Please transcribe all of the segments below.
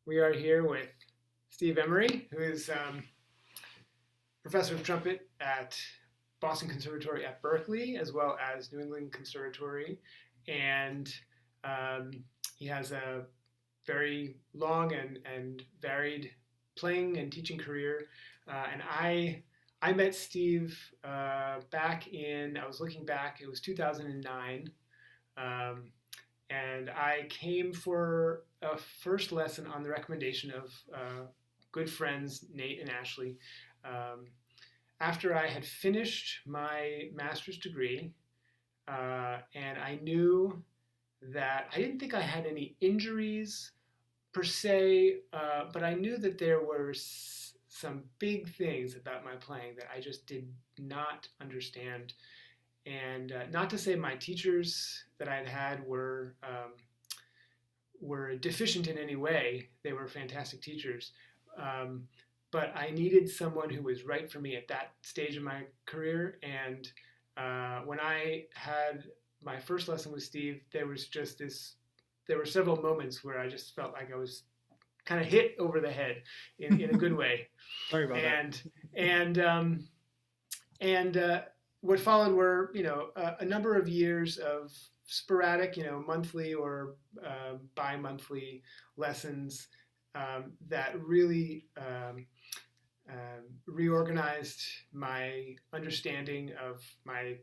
We are here with Steve Emery, who is professor of trumpet at Boston Conservatory at Berklee, as well as New England Conservatory. And um, he has a very long and varied playing and teaching career. And I met Steve back in, I was looking back, it was 2009. Um, and I came for a first lesson on the recommendation of good friends Nate and Ashley. Um, After I had finished my master's degree, and I knew that I didn't think I had any injuries per se, but I knew that there were some big things about my playing that I just did not understand. And not to say my teachers that I'd had were deficient in any way. They were fantastic teachers. Um, but I needed someone who was right for me at that stage of my career. And when I had my first lesson with Steve, there was just this, there were several moments where I just felt like I was kind of hit over the head in a good way. Sorry about that. And, and, um, and what followed were, a number of years of sporadic, monthly or bi-monthly lessons that really reorganized my understanding of my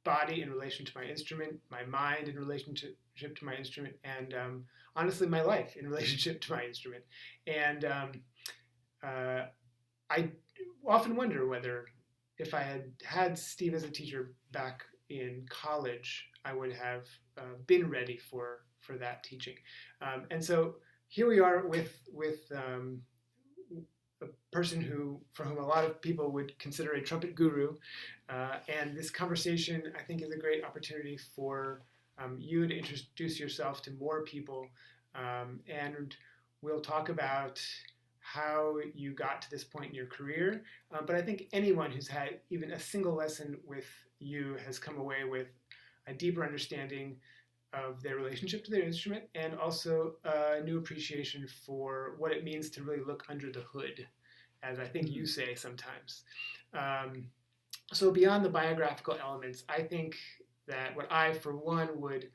body in relation to my instrument, my mind in relationship to my instrument, and honestly, my life in relationship to my instrument. And uh, I often wonder whether if I had had Steve as a teacher back in college, I would have been ready for that teaching. And so here we are with a person who, for whom a lot of people would consider a trumpet guru, and this conversation I think is a great opportunity for you to introduce yourself to more people, and we'll talk about how you got to this point in your career. But I think anyone who's had even a single lesson with you has come away with a deeper understanding of their relationship to their instrument and also a new appreciation for what it means to really look under the hood, as I think you say sometimes. Um, so beyond the biographical elements, I think that what I, for one, would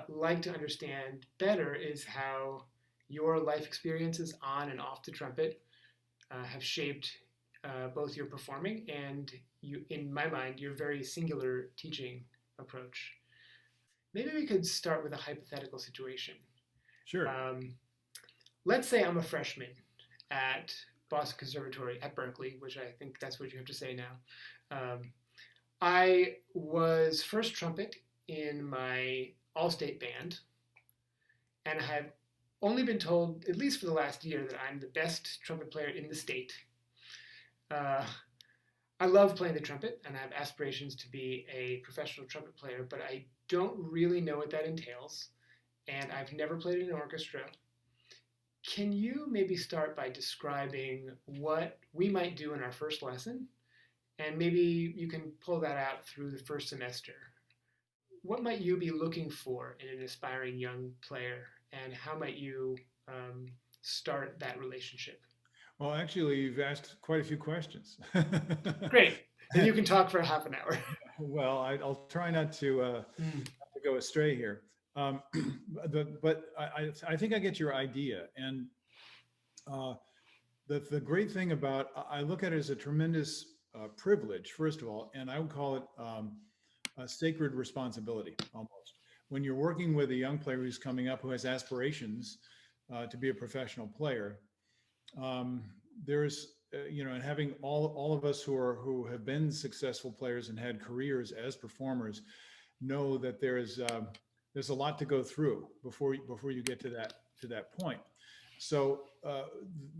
like to understand better is how your life experiences on and off the trumpet have shaped both your performing and, you, in my mind, your very singular teaching approach. Maybe we could start with a hypothetical situation. Sure. Um, let's say I'm a freshman at Boston Conservatory at Berklee, which I think that's what you have to say now. I was first trumpet in my all-state band, and I have only been told, at least for the last year, that I'm the best trumpet player in the state. Uh, I love playing the trumpet, and I have aspirations to be a professional trumpet player, but I don't really know what that entails, and I've never played in an orchestra. Can you maybe start by describing what we might do in our first lesson? And maybe you can pull that out through the first semester. What might you be looking for in an aspiring young player, and how might you start that relationship? Well, actually, you've asked quite a few questions. Great. Then you can talk for half an hour. Well, I'll try not Mm. to go astray here. Um, but I think I get your idea. And uh, the great thing about, I look at it as a tremendous privilege, first of all, and I would call it a sacred responsibility almost. When you're working with a young player who's coming up who has aspirations to be a professional player, um, there's and having all of us who have been successful players and had careers as performers know that there's a lot to go through before you get to that point. So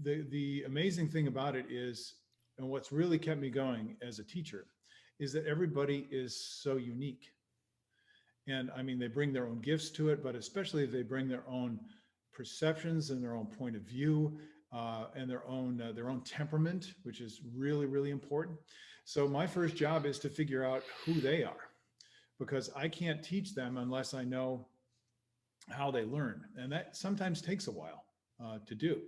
the amazing thing about it is, and what's really kept me going as a teacher, is that everybody is so unique. And I mean, they bring their own gifts to it, but especially they bring their own perceptions and their own point of view, and their own temperament, which is really, really important. So my first job is to figure out who they are, because I can't teach them unless I know how they learn, and that sometimes takes a while. to do.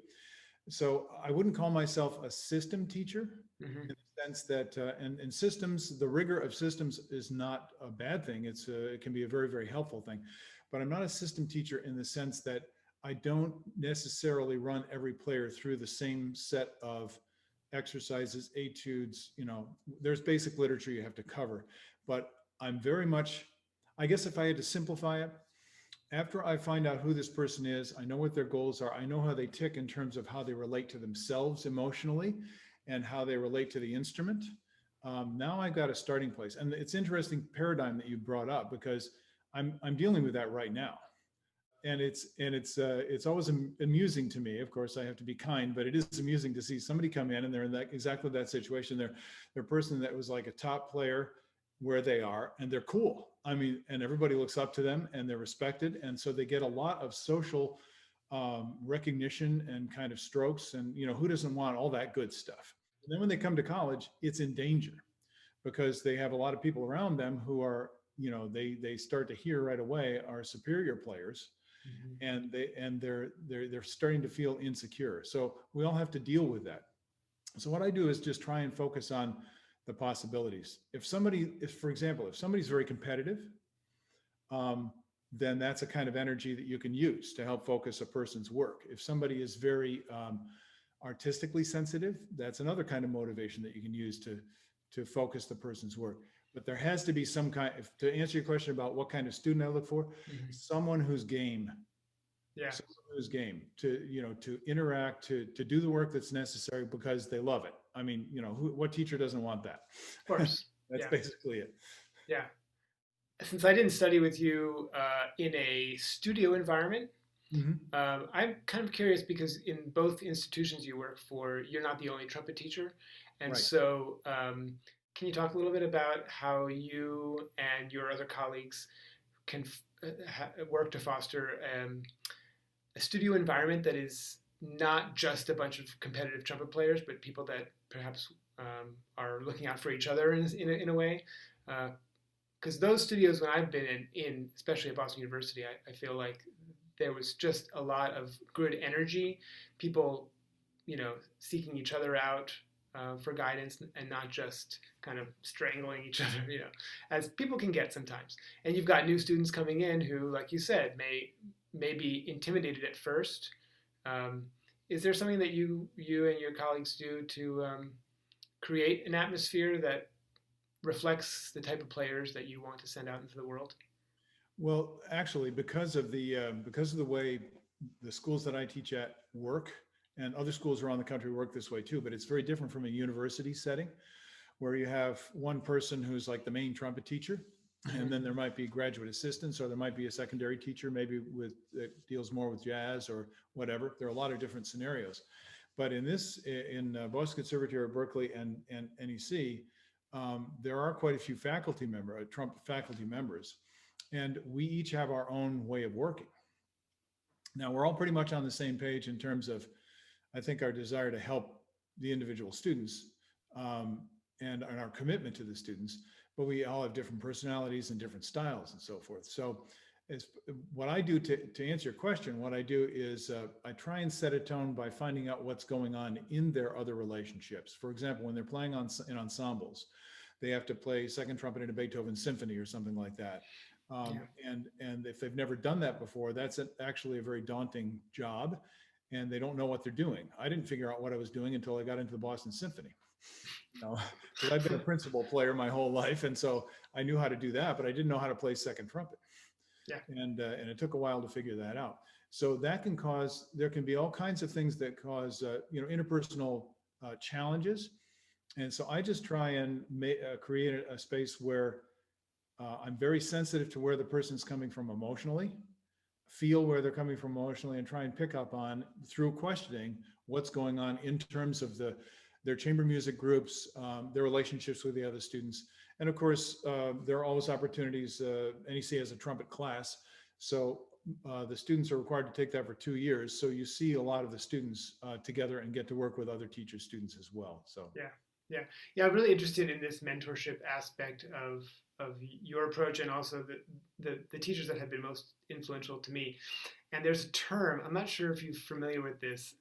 So I wouldn't call myself a system teacher Hmm. in the sense that, and systems, the rigor of systems is not a bad thing. It can be a very, very helpful thing. But I'm not a system teacher in the sense that I don't necessarily run every player through the same set of exercises, etudes. There's basic literature you have to cover. But I'm very much, I guess if I had to simplify it, after I find out who this person is, I know what their goals are, I know how they tick in terms of how they relate to themselves emotionally and how they relate to the instrument. Now I've got a starting place. And it's interesting paradigm that you brought up because I'm dealing with that right now. And it's always amusing to me. Of course, I have to be kind, but it is amusing to see somebody come in and they're in that exactly that situation. They're a person that was like a top player where they are, and they're cool. I mean, and everybody looks up to them, and they're respected, and so they get a lot of social recognition and kind of strokes. And who doesn't want all that good stuff? And then when they come to college, it's in danger because they have a lot of people around them who are, they start to hear right away are superior players, Hmm. and they're starting to feel insecure. So we all have to deal with that. So what I do is just try and focus on the possibilities. If for example, if somebody's very competitive, um, then that's a kind of energy that you can use to help focus a person's work. If somebody is very artistically sensitive, that's another kind of motivation that you can use to focus the person's work. But there has to be some kind, to answer your question about what kind of student I look for, Hmm. someone who's game, Yeah, someone who's game to interact, to do the work that's necessary because they love it. I mean, what teacher doesn't want that? of course. That's Yeah, basically it. yeah. Since I didn't study with you in a studio environment, Hmm. I'm kind of curious because in both institutions you work for, you're not the only trumpet teacher. And Right. so, can you talk a little bit about how you and your other colleagues can work to foster a studio environment that is not just a bunch of competitive trumpet players, but people that perhaps are looking out for each other in a way? Because those studios, when I've been in especially at Boston University, I feel like there was just a lot of good energy, people, seeking each other out for guidance and not just kind of strangling each other, as people can get sometimes. And you've got new students coming in who, like you said, may be intimidated at first. Um, is there something that you and your colleagues do to create an atmosphere that reflects the type of players that you want to send out into the world? Well, actually, because of the way the schools that I teach at work, and other schools around the country work this way too, but it's very different from a university setting where you have one person who's like the main trumpet teacher, and Mm-hmm. then there might be graduate assistants, or there might be a secondary teacher, maybe that deals more with jazz or whatever. There are a lot of different scenarios, but in Boston Conservatory, Berklee, and NEC, there are quite a few trumpet faculty members, and we each have our own way of working. Now we're all pretty much on the same page in terms of, I think, our desire to help the individual students, um, and our commitment to the students, but we all have different personalities and different styles and so forth. So as what I do to answer your question, what I do is I try and set a tone by finding out what's going on in their other relationships. For example, when they're playing in ensembles, they have to play second trumpet in a Beethoven symphony or something like that. Yeah. And if they've never done that before, that's actually a very daunting job, and they don't know what they're doing. I didn't figure out what I was doing until I got into the Boston Symphony, because I've been a principal player my whole life, and so I knew how to do that, but I didn't know how to play second trumpet, Yeah. and it took a while to figure that out. So there can be all kinds of things that cause interpersonal challenges, and so I just try and create a space where I'm very sensitive to where the person's coming from emotionally, feel where they're coming from emotionally, and try and pick up on, through questioning, what's going on in terms of their chamber music groups, their relationships with the other students. And of course, there are always opportunities. NEC has a trumpet class, so the students are required to take that for 2 years. So you see a lot of the students together and get to work with other teachers' students as well. So Yeah. Yeah. Yeah. I'm really interested in this mentorship aspect of your approach and also the teachers that have been most influential to me. And there's a term, I'm not sure if you're familiar with this.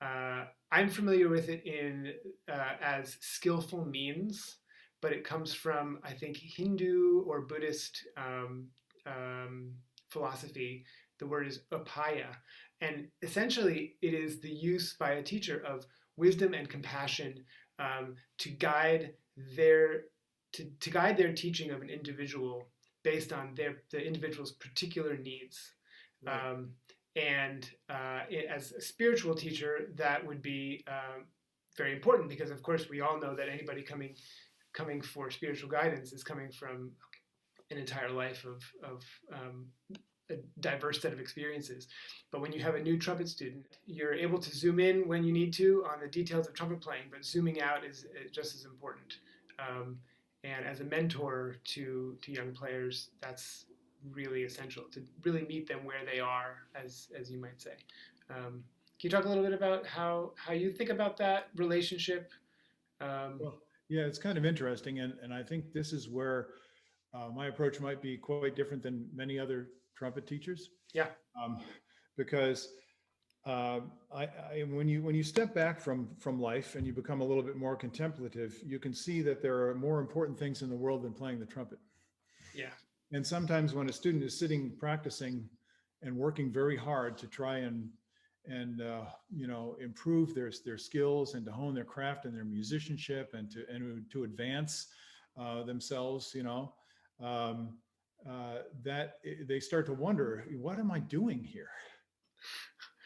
I'm familiar with it in as skillful means, but it comes from, I think, Hindu or Buddhist um, philosophy. The word is upaya. And essentially, it is the use by a teacher of wisdom and compassion to guide their to guide their teaching of an individual based on the individual's particular needs. Right. And as a spiritual teacher, that would be very important because, of course, we all know that anybody coming for spiritual guidance is coming from an entire life of a diverse set of experiences. But when you have a new trumpet student, you're able to zoom in when you need to on the details of trumpet playing, but zooming out is just as important. Um, and as a mentor to young players, that's really essential to really meet them where they are, as you might say. Can you talk a little bit about how you think about that relationship? Um, Well, yeah, it's kind of interesting. And I think this is where my approach might be quite different than many other trumpet teachers. yeah, Um, because when you step back from life and you become a little bit more contemplative, you can see that there are more important things in the world than playing the trumpet. yeah, And sometimes when a student is sitting practicing and working very hard to try and improve their skills and to hone their craft and their musicianship and to advance themselves, um, that they start to wonder, what am I doing here?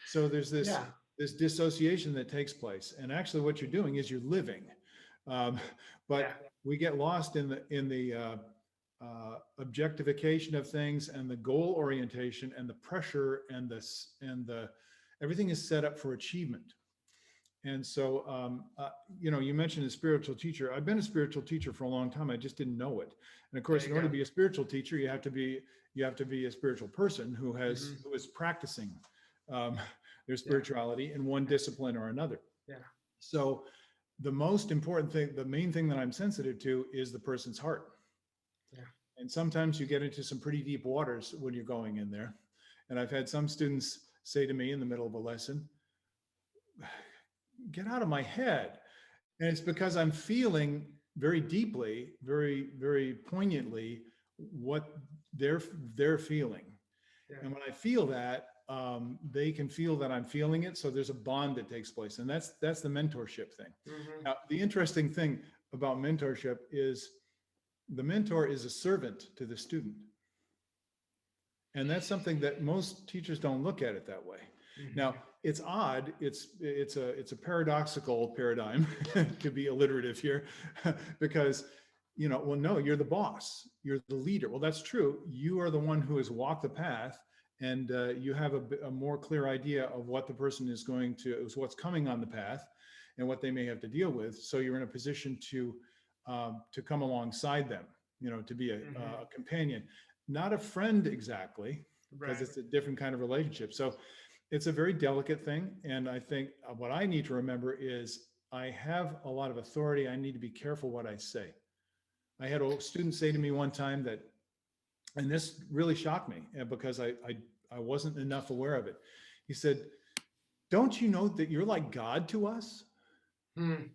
So there's yeah, this dissociation that takes place, and actually, what you're doing is you're living, um, yeah, but we get lost in the objectification of things and the goal orientation and the pressure and the everything is set up for achievement. And so, you mentioned a spiritual teacher. I've been a spiritual teacher for a long time. I just didn't know it. And of there course, in you order go. to be a spiritual teacher, you have to be a spiritual person Hmm. who is practicing um, their Yeah, spirituality in one yeah, discipline or another. yeah, So, the most important thing, the main thing that I'm sensitive to is the person's heart. yeah, And sometimes you get into some pretty deep waters when you're going in there. And I've had some students say to me in the middle of a lesson, get out of my head. And it's because I'm feeling very deeply, very, very poignantly what they're they're feeling. yeah. And when I feel that, they can feel that I'm feeling it. So there's a bond that takes place. And that's the mentorship thing. Hmm. Now, the interesting thing about mentorship is the mentor is a servant to the student. And that's something that most teachers don't look at it that way. Now, Hmm. it's odd. It's a paradoxical paradigm to be alliterative here, because well, no, you're the boss, you're the leader. Well, that's true. You are the one who has walked the path, and you have a more clear idea of what the person is what's coming on the path, and what they may have to deal with. So you're in a position to come alongside them, to be Hmm. a companion, not a friend exactly, because Right. it's a different kind of relationship. So it's a very delicate thing. And I think what I need to remember is I have a lot of authority. I need to be careful what I say. I had a student say to me one time that, and this really shocked me because I wasn't enough aware of it. He said, don't you know that you're like God to us? Hmm.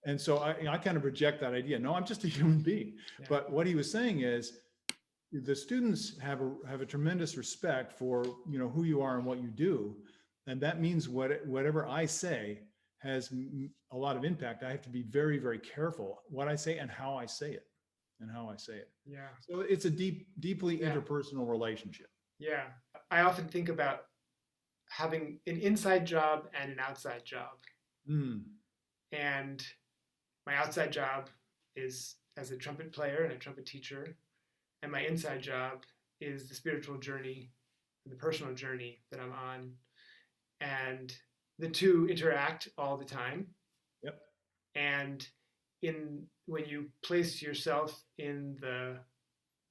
And so I kind of reject that idea. No, I'm just a human being. Yeah. But what he was saying is, the students have a tremendous respect for who you are and what you do, and that means whatever I say has a lot of impact. I have to be very, very careful what I say and how I say it, Yeah. So it's a deeply Yeah. interpersonal relationship. Yeah. I often think about having an inside job and an outside job. Mm, And my outside job is as a trumpet player and a trumpet teacher. And my inside job is the spiritual journey, the personal journey that I'm on. And the two interact all the time. yep. And in when you place yourself in the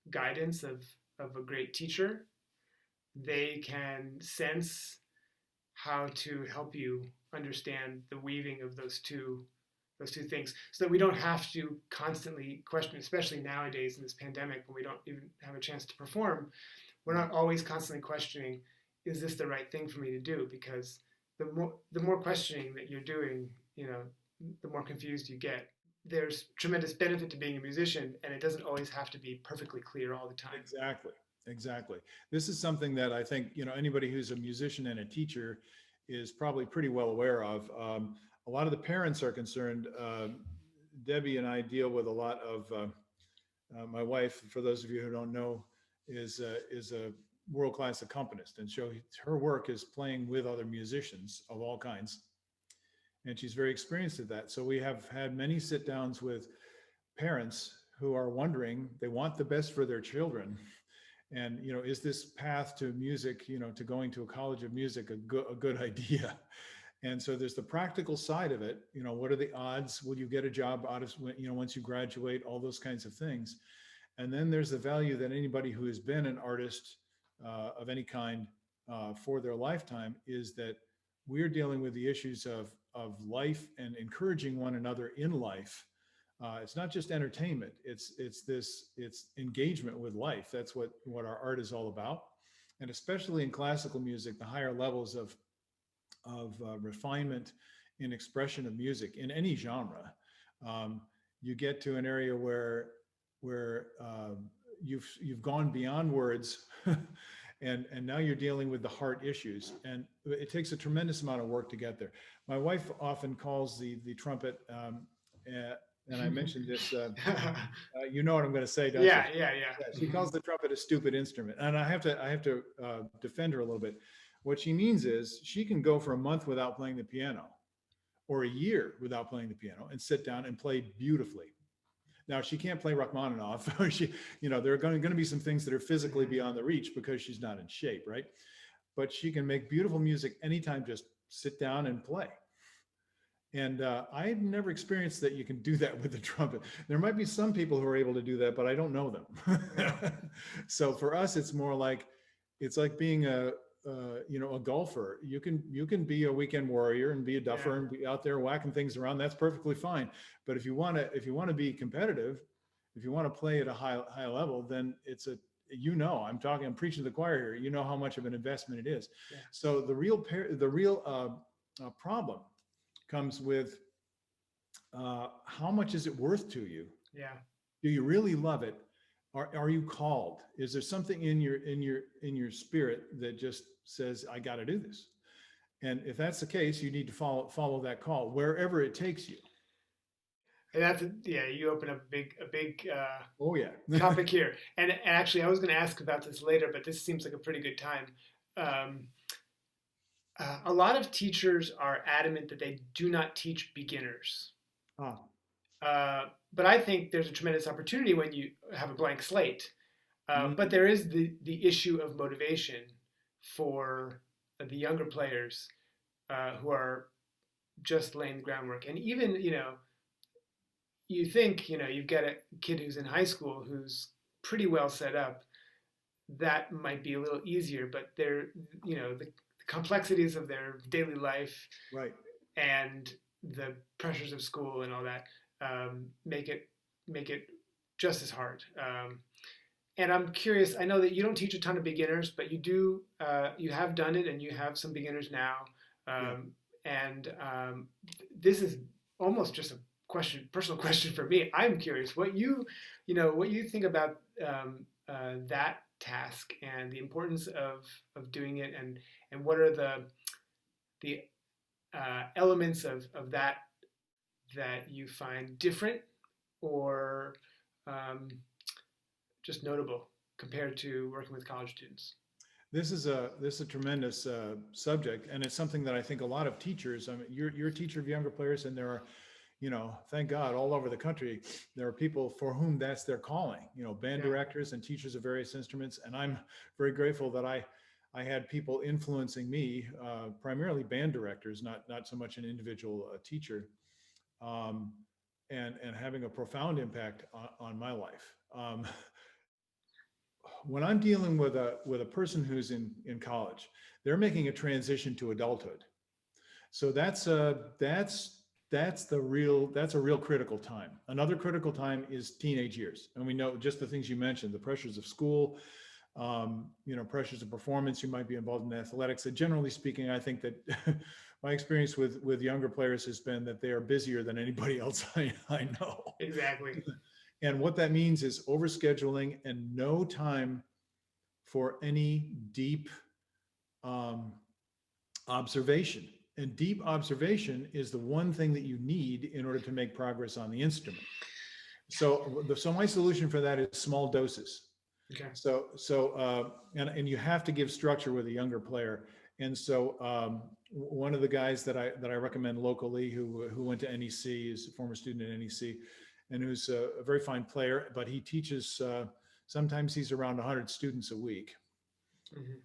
guidance of a great teacher, they can sense how to help you understand the weaving of those two things, so that we don't have to constantly question, especially nowadays in this pandemic when we don't even have a chance to perform. We're not always constantly questioning, is this the right thing for me to do? Because the more questioning that you're doing, the more confused you get. There's tremendous benefit to being a musician, and it doesn't always have to be perfectly clear all the time. Exactly. Exactly. This is something that I think, anybody who's a musician and a teacher is probably pretty well aware of. A lot of the parents are concerned. Debbie and I deal with a lot of, my wife, for those of you who don't know, is a world-class accompanist. And so her work is playing with other musicians of all kinds. And she's very experienced at that. So we have had many sit downs with parents who are wondering, they want the best for their children. And, is this path to music, to going to a college of music, a good idea? And so there's the practical side of it. What are the odds? Will you get a job out of, once you graduate, all those kinds of things. And then there's the value that anybody who has been an artist of any kind for their lifetime, is that we're dealing with the issues of life and encouraging one another in life. It's not just entertainment. It's engagement with life. That's what our art is all about. And especially in classical music, the higher levels of refinement in expression of music in any genre, you get to an area where you've gone beyond words, and now you're dealing with the heart issues, and it takes a tremendous amount of work to get there. My wife often calls the trumpet, and I mentioned this, you know what I'm going to say, don't Yeah, you? yeah, yeah. Yeah, she calls the trumpet a stupid instrument, and I have to defend her a little bit. What she means is she can go for a month without playing the piano, or a year without playing the piano, and sit down and play beautifully. Now she can't play Rachmaninoff. There are going to be some things that are physically beyond the reach because she's not in shape, right? But she can make beautiful music anytime. Just sit down and play. And I've never experienced that you can do that with the trumpet. There might be some people who are able to do that, but I don't know them. Yeah. So for us, it's more like, it's like being a golfer. You can be a weekend warrior and be a duffer, and be out there whacking things around. That's perfectly fine. But if you want to be competitive, if you want to play at a high level, then I'm preaching to the choir here. How much of an investment it is. Yeah. So the real problem comes with how much is it worth to you? Yeah. Do you really love it? Are you called? Is there something in your spirit that just says, I got to do this? And if that's the case, you need to follow that call wherever it takes you. And you open up a big Oh yeah. topic here. And actually, I was going to ask about this later, but this seems like a pretty good time. A lot of teachers are adamant that they do not teach beginners. But I think there's a tremendous opportunity when you have a blank slate. But there is the issue of motivation for the younger players who are just laying the groundwork. And even, you think, you've got a kid who's in high school who's pretty well set up. That might be a little easier, but they're, the complexities of their daily life, right, and the pressures of school and all that make it just as hard. And I'm curious. I know that you don't teach a ton of beginners, but you do. You have done it, and you have some beginners now. And this is almost just a personal question for me. I'm curious what you think about that task and the importance of doing it, and what are the elements of that you find different or just notable compared to working with college students. This is a tremendous subject, and it's something that I think a lot of teachers. I mean, you're a teacher of younger players, and there are, thank God, all over the country, there are people for whom that's their calling. Band directors and teachers of various instruments, and I'm very grateful that I had people influencing me, primarily band directors, not so much an individual teacher, and having a profound impact on my life. When I'm dealing with a person who's in college, they're making a transition to adulthood. So that's that's a real critical time. Another critical time is teenage years. And we know just the things you mentioned, the pressures of school, pressures of performance. You might be involved in athletics. And generally speaking, I think that my experience with younger players has been that they are busier than anybody else I know. Exactly. And what that means is overscheduling and no time for any deep um, observation. And deep observation is the one thing that you need in order to make progress on the instrument. So my solution for that is small doses. Okay. And you have to give structure with a younger player. And so one of the guys that I recommend locally who went to NEC, is a former student at NEC, and who's a very fine player, but he teaches, sometimes he's around 100 students a week.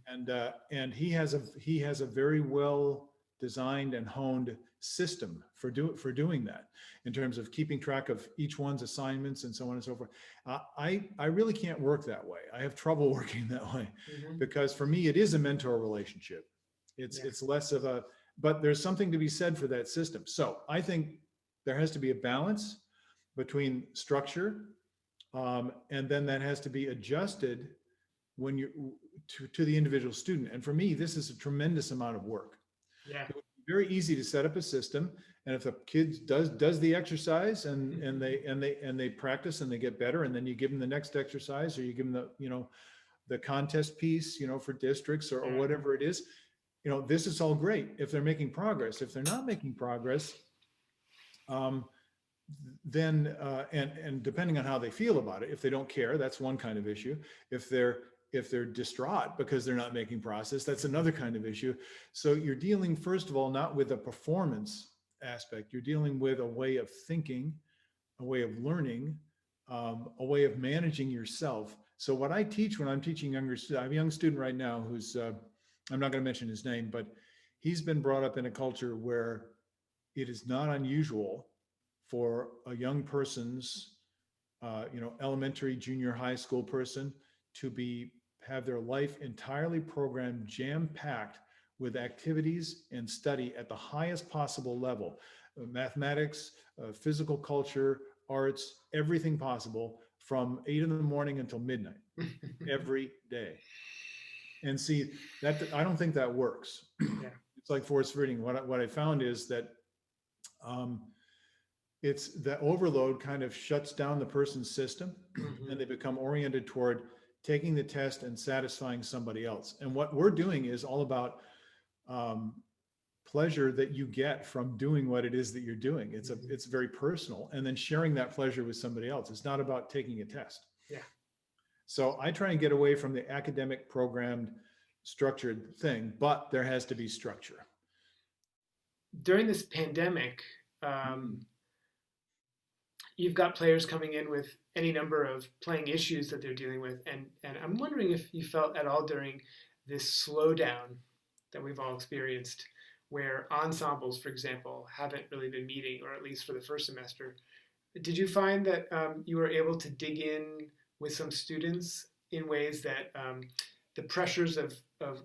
And he has a very well designed and honed system for doing that, in terms of keeping track of each one's assignments and so on and so forth. I really can't work that way. I have trouble working that way, because for me it is a mentor relationship. It's less of a, but there's something to be said for that system. So I think there has to be a balance between structure, and then that has to be adjusted when you're to the individual student. And for me, this is a tremendous amount of work. Yeah. It would be very easy to set up a system, and if the kid does the exercise and they practice and they get better, and then you give them the next exercise, or you give them the contest piece, for districts or whatever it is, this is all great if they're making progress. If they're not making progress, then and depending on how they feel about it, if they don't care, that's one kind of issue. If they're distraught because they're not making progress, that's another kind of issue. So you're dealing, first of all, not with a performance aspect. You're dealing with a way of thinking, a way of learning, a way of managing yourself. So what I teach when I'm teaching younger students, I have a young student right now who's, I'm not going to mention his name, but he's been brought up in a culture where it is not unusual for a young person's, elementary, junior high school person to have their life entirely programmed, jam-packed with activities and study at the highest possible level, mathematics, physical culture, arts, everything possible, from 8 a.m. until midnight, every day. And see, that I don't think that works. Yeah. It's like force feeding. What I found is that it's that overload kind of shuts down the person's system, and they become oriented toward taking the test and satisfying somebody else. And what we're doing is all about pleasure that you get from doing what it is that you're doing. It's very personal, and then sharing that pleasure with somebody else. It's not about taking a test. Yeah. So I try and get away from the academic programmed structured thing, but there has to be structure. During this pandemic, you've got players coming in with any number of playing issues that they're dealing with. And I'm wondering if you felt at all during this slowdown that we've all experienced, where ensembles, for example, haven't really been meeting, or at least for the first semester. Did you find that you were able to dig in with some students in ways that the pressures of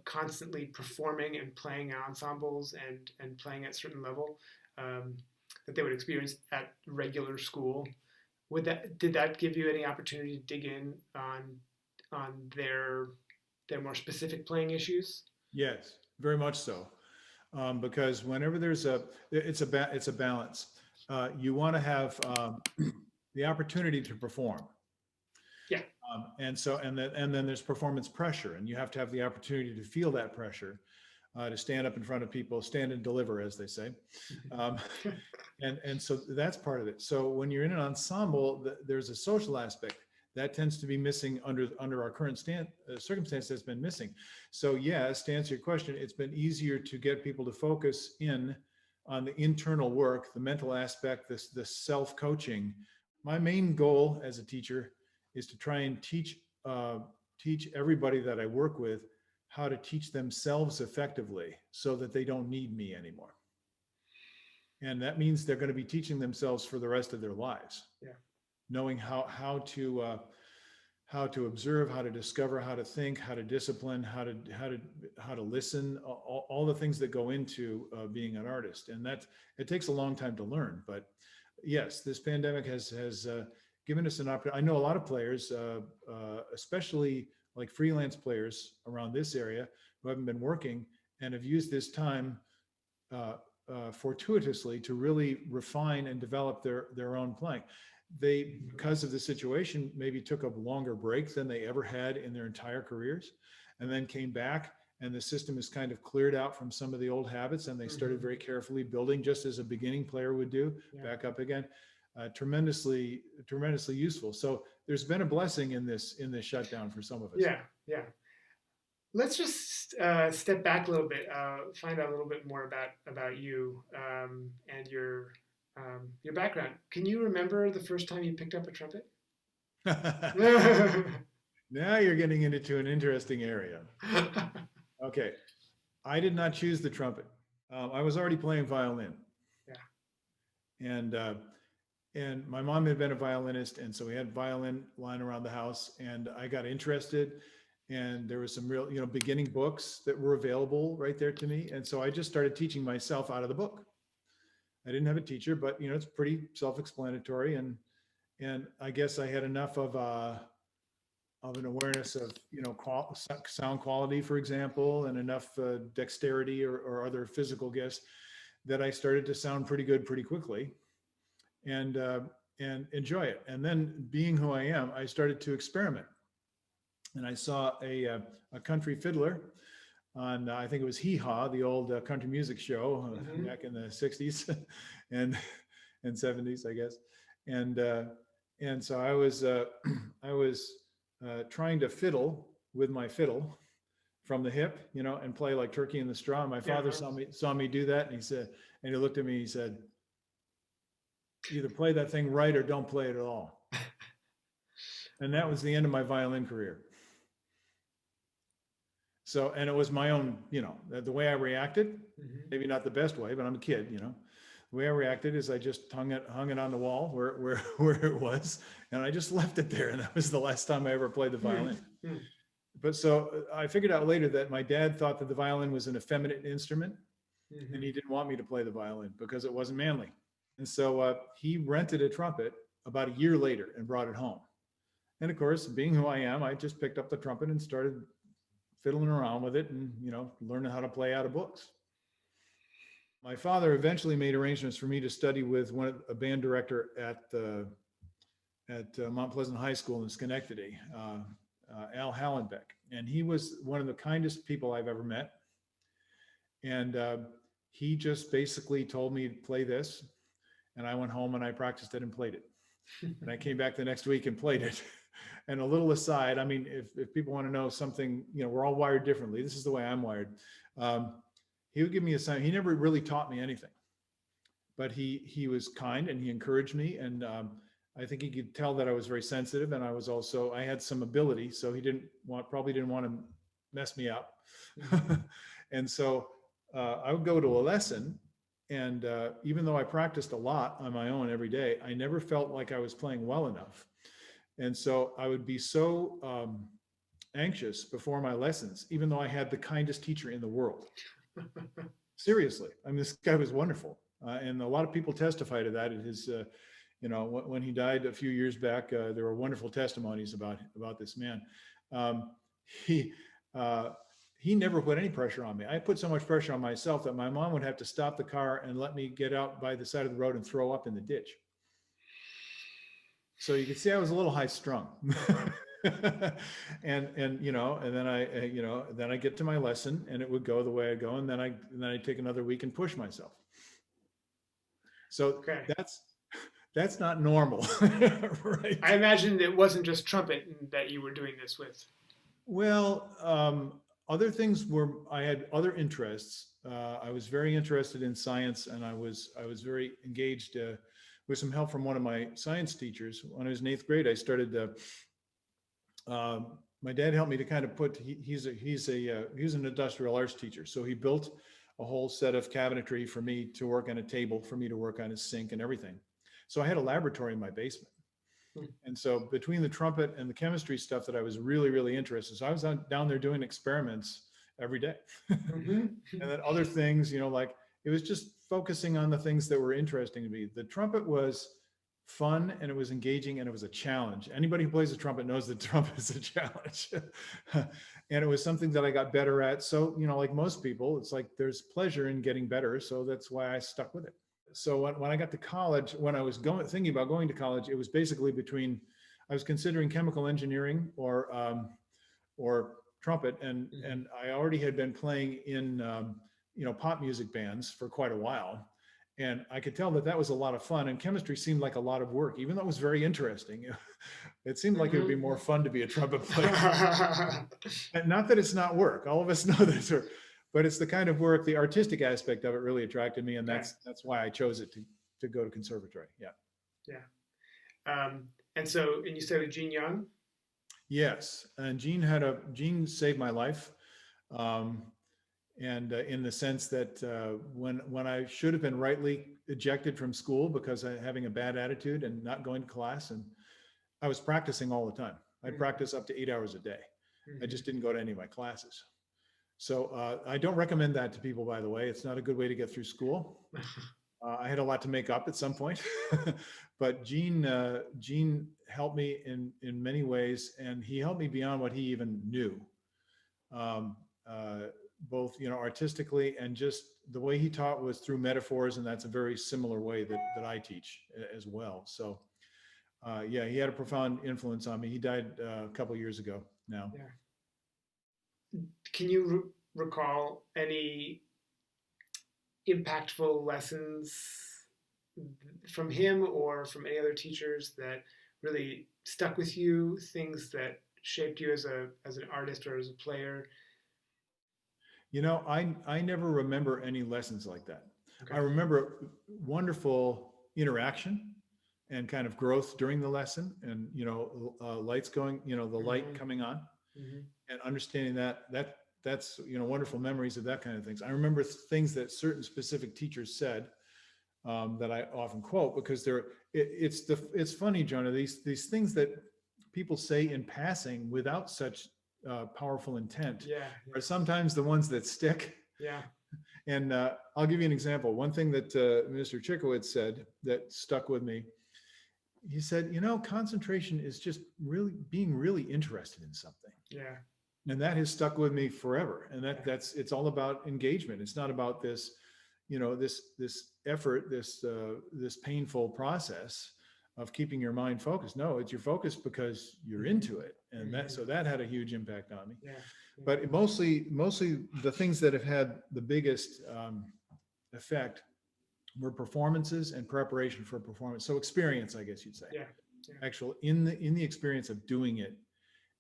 constantly performing and playing ensembles and playing at a certain level that they would experience at regular school, did that give you any opportunity to dig in on their more specific playing issues? Yes, very much so. Because whenever it's a balance. You want to have the opportunity to perform. Yeah. And then there's performance pressure, and you have to have the opportunity to feel that pressure, to stand up in front of people, stand and deliver, as they say. And so that's part of it. So when you're in an ensemble, there's a social aspect that tends to be missing under our current circumstance. That's been missing. So yes, to answer your question, it's been easier to get people to focus in on the internal work, the mental aspect, the self-coaching. My main goal as a teacher is to try and teach everybody that I work with how to teach themselves effectively, so that they don't need me anymore. And that means they're going to be teaching themselves for the rest of their lives. Yeah. Knowing how how to observe, how to discover, how to think, how to discipline, how to listen, all the things that go into being an artist. And that it takes a long time to learn. But yes, this pandemic has given us an opportunity. I know a lot of players, especially like freelance players around this area who haven't been working and have used this time uh, fortuitously to really refine and develop their own playing. They, because of the situation, maybe took a longer break than they ever had in their entire careers, and then came back, and the system is kind of cleared out from some of the old habits, and they started very carefully building, just as a beginning player would do, back up again. Tremendously useful. So there's been a blessing in this shutdown for some of us. Yeah, yeah. Let's just step back a little bit, find out a little bit more about you and your background. Can you remember the first time you picked up a trumpet? Now you're getting into an interesting area. Okay, I did not choose the trumpet. I was already playing violin. Yeah. And my mom had been a violinist, and so we had violin lying around the house, and I got interested, and there was some real, beginning books that were available right there to me, and so I just started teaching myself out of the book. I didn't have a teacher, but it's pretty self-explanatory, and I guess I had enough of an awareness of sound quality, for example, and enough dexterity or other physical gifts that I started to sound pretty good pretty quickly, and enjoy it. And then, being who I am, I started to experiment, and I saw a country fiddler on I think it was Hee Haw, the old country music show back in the '60s and 70s, I guess, and so I was trying to fiddle with my fiddle from the hip, and play like Turkey in the Straw. My father saw me do that, and he looked at me, he said, either play that thing right or don't play it at all. And that was the end of my violin career. So, and it was my own, the way I reacted, maybe not the best way, but I'm a kid, the way I reacted is I just hung it on the wall where it was, and I just left it there. And that was the last time I ever played the violin. But so I figured out later that my dad thought that the violin was an effeminate instrument, and he didn't want me to play the violin because it wasn't manly. And so he rented a trumpet about a year later and brought it home. And of course, being who I am, I just picked up the trumpet and started fiddling around with it and, learning how to play out of books. My father eventually made arrangements for me to study with a band director at Mount Pleasant High School in Schenectady, Al Hallenbeck. And he was one of the kindest people I've ever met. And he just basically told me to play this. And I went home and I practiced it and played it. And I came back the next week and played it. And a little aside, I mean, if people want to know something, we're all wired differently. This is the way I'm wired. He would give me a sign. He never really taught me anything, but he was kind and he encouraged me. And I think he could tell that I was very sensitive, and I had some ability. So he probably didn't want to mess me up. And so I would go to a lesson. And even though I practiced a lot on my own every day, I never felt like I was playing well enough. And so I would be so anxious before my lessons, even though I had the kindest teacher in the world. Seriously. I mean, this guy was wonderful. And a lot of people testify to that. It is, when he died a few years back, there were wonderful testimonies about this man. He never put any pressure on me. I put so much pressure on myself that my mom would have to stop the car and let me get out by the side of the road and throw up in the ditch. So you can see I was a little high strung. and then I get to my lesson and it would go the way I go. And then I take another week and push myself. So that's not normal. Right. I imagine it wasn't just trumpet that you were doing this with. Well, other things I had other interests. I was very interested in science, and I was very engaged with some help from one of my science teachers. When I was in 8th grade, I started. My dad helped me to kind of he's an industrial arts teacher, so he built a whole set of cabinetry for me to work on a table, for me to work on a sink and everything. So I had a laboratory in my basement, And so between the trumpet and the chemistry stuff that I was really, really interested, so I was down there doing experiments every day. Mm-hmm. And then other things, like it was just focusing on the things that were interesting to me. The trumpet was fun and it was engaging and it was a challenge. Anybody who plays the trumpet knows that trumpet is a challenge. And it was something that I got better at. So, like most people, it's like there's pleasure in getting better. So that's why I stuck with it. So when I got to college, when I was thinking about going to college, it was basically between, I was considering chemical engineering or trumpet, and I already had been playing in pop music bands for quite a while, and I could tell that that was a lot of fun. And chemistry seemed like a lot of work, even though it was very interesting. It seemed like it would be more fun to be a trumpet player. And not that it's not work; all of us know that it's work, but it's the kind of work, the artistic aspect of it, really attracted me, and that's why I chose it to go to conservatory. Yeah. Yeah. And you studied Gene Young? Yes, and Gene saved my life, um, and in the sense that when I should have been rightly ejected from school because I having a bad attitude and not going to class, and I was practicing all the time. I'd practice up to 8 hours a day. I just didn't go to any of my classes. So I don't recommend that to people, by the way. It's not a good way to get through school. I had a lot to make up at some point, but Gene helped me in many ways, and he helped me beyond what he even knew, um, both artistically, and just the way he taught was through metaphors, and that's a very similar way that I teach as well. So yeah, he had a profound influence on me. He died a couple of years ago now. Yeah. Can you recall any impactful lessons from him or from any other teachers that really stuck with you, things that shaped you as an artist or as a player? I never remember any lessons like that. Okay. I remember wonderful interaction and kind of growth during the lesson, and lights going, the light coming on, and understanding that's wonderful memories of that kind of things. I remember things that certain specific teachers said, that I often quote, because it's funny, Jonah, these things that people say in passing without such powerful intent are sometimes the ones that stick. Yeah. And I'll give you an example. One thing that Mr. Chickowitz said that stuck with me. He said, concentration is just really being really interested in something. Yeah. And that has stuck with me forever. And it's all about engagement. It's not about this, this effort, this painful process of keeping your mind focused. No, it's your focus because you're into it. And so that had a huge impact on me. Yeah. But mostly the things that have had the biggest effect were performances and preparation for performance. So experience, I guess you'd say. Yeah. Actual in the experience of doing it,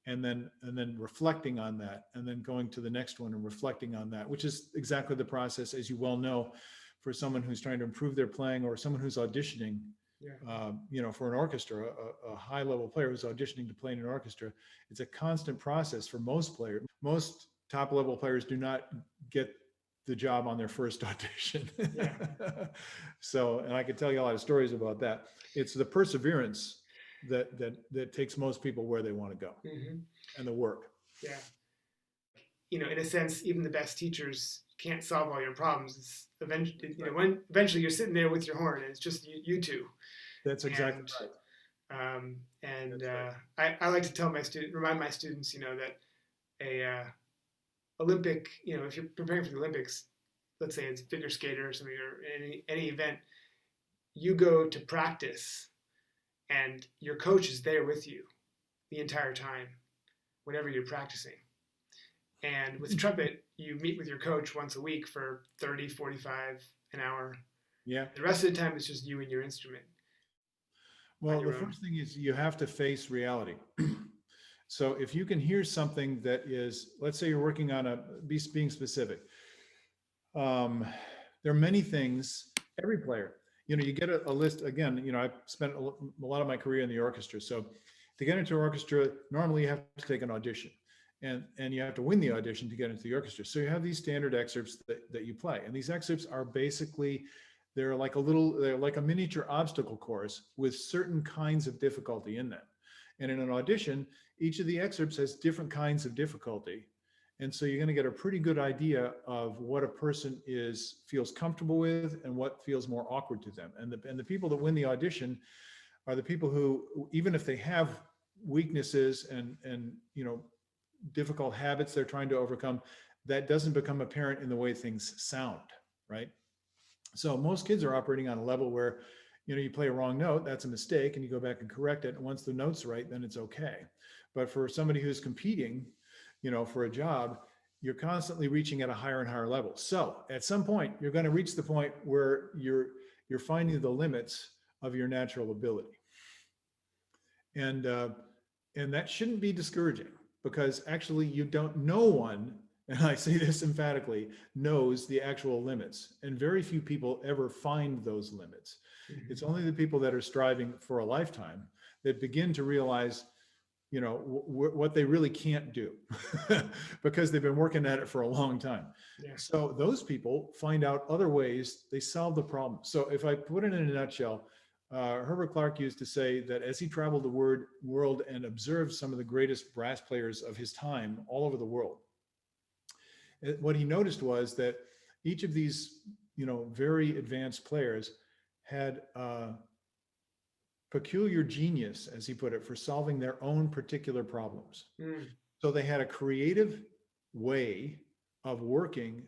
and then reflecting on that, and then going to the next one and reflecting on that, which is exactly the process, as you well know, for someone who's trying to improve their playing, or someone who's auditioning. For an orchestra, a high level player who's auditioning to play in an orchestra. It's a constant process for most players. Most top level players do not get the job on their first audition. Yeah. So, and I could tell you a lot of stories about that. It's the perseverance that takes most people where they want to go, and the work. Yeah. In a sense, even the best teachers can't solve all your problems. It's eventually you're sitting there with your horn, and it's just you two. That's exactly right. Right. I like to remind my students, that a Olympic, if you're preparing for the Olympics, let's say it's figure skater or something, or any event, you go to practice, and your coach is there with you the entire time, whenever you're practicing. And with trumpet, you meet with your coach once a week for 30, 45, an hour. Yeah. The rest of the time, it's just you and your instrument. Well, the first thing is you have to face reality. So if you can hear something that is, let's say you're working on being specific. There are many things, every player, you get a list. Again, I've spent a lot of my career in the orchestra. So to get into an orchestra, normally you have to take an audition. And you have to win the audition to get into the orchestra. So you have these standard excerpts that you play. And these excerpts are basically they're like a miniature obstacle course with certain kinds of difficulty in them. And in an audition, each of the excerpts has different kinds of difficulty. And so you're going to get a pretty good idea of what a person feels comfortable with and what feels more awkward to them. And the people that win the audition are the people who, even if they have weaknesses and difficult habits they're trying to overcome, that doesn't become apparent in the way things sound, right? So most kids are operating on a level where, you play a wrong note, that's a mistake, and you go back and correct it. And once the note's right, then it's okay. But for somebody who's competing, for a job, you're constantly reaching at a higher and higher level. So at some point, you're going to reach the point where you're finding the limits of your natural ability. And that shouldn't be discouraging, because actually no one, and I say this emphatically, knows the actual limits. And very few people ever find those limits. Mm-hmm. It's only the people that are striving for a lifetime that begin to realize, what they really can't do because they've been working at it for a long time. Yeah. So those people find out other ways, they solve the problem. So if I put it in a nutshell, Herbert Clark used to say that as he traveled the world and observed some of the greatest brass players of his time all over the world, what he noticed was that each of these, very advanced players had peculiar genius, as he put it, for solving their own particular problems. Mm. So they had a creative way of working,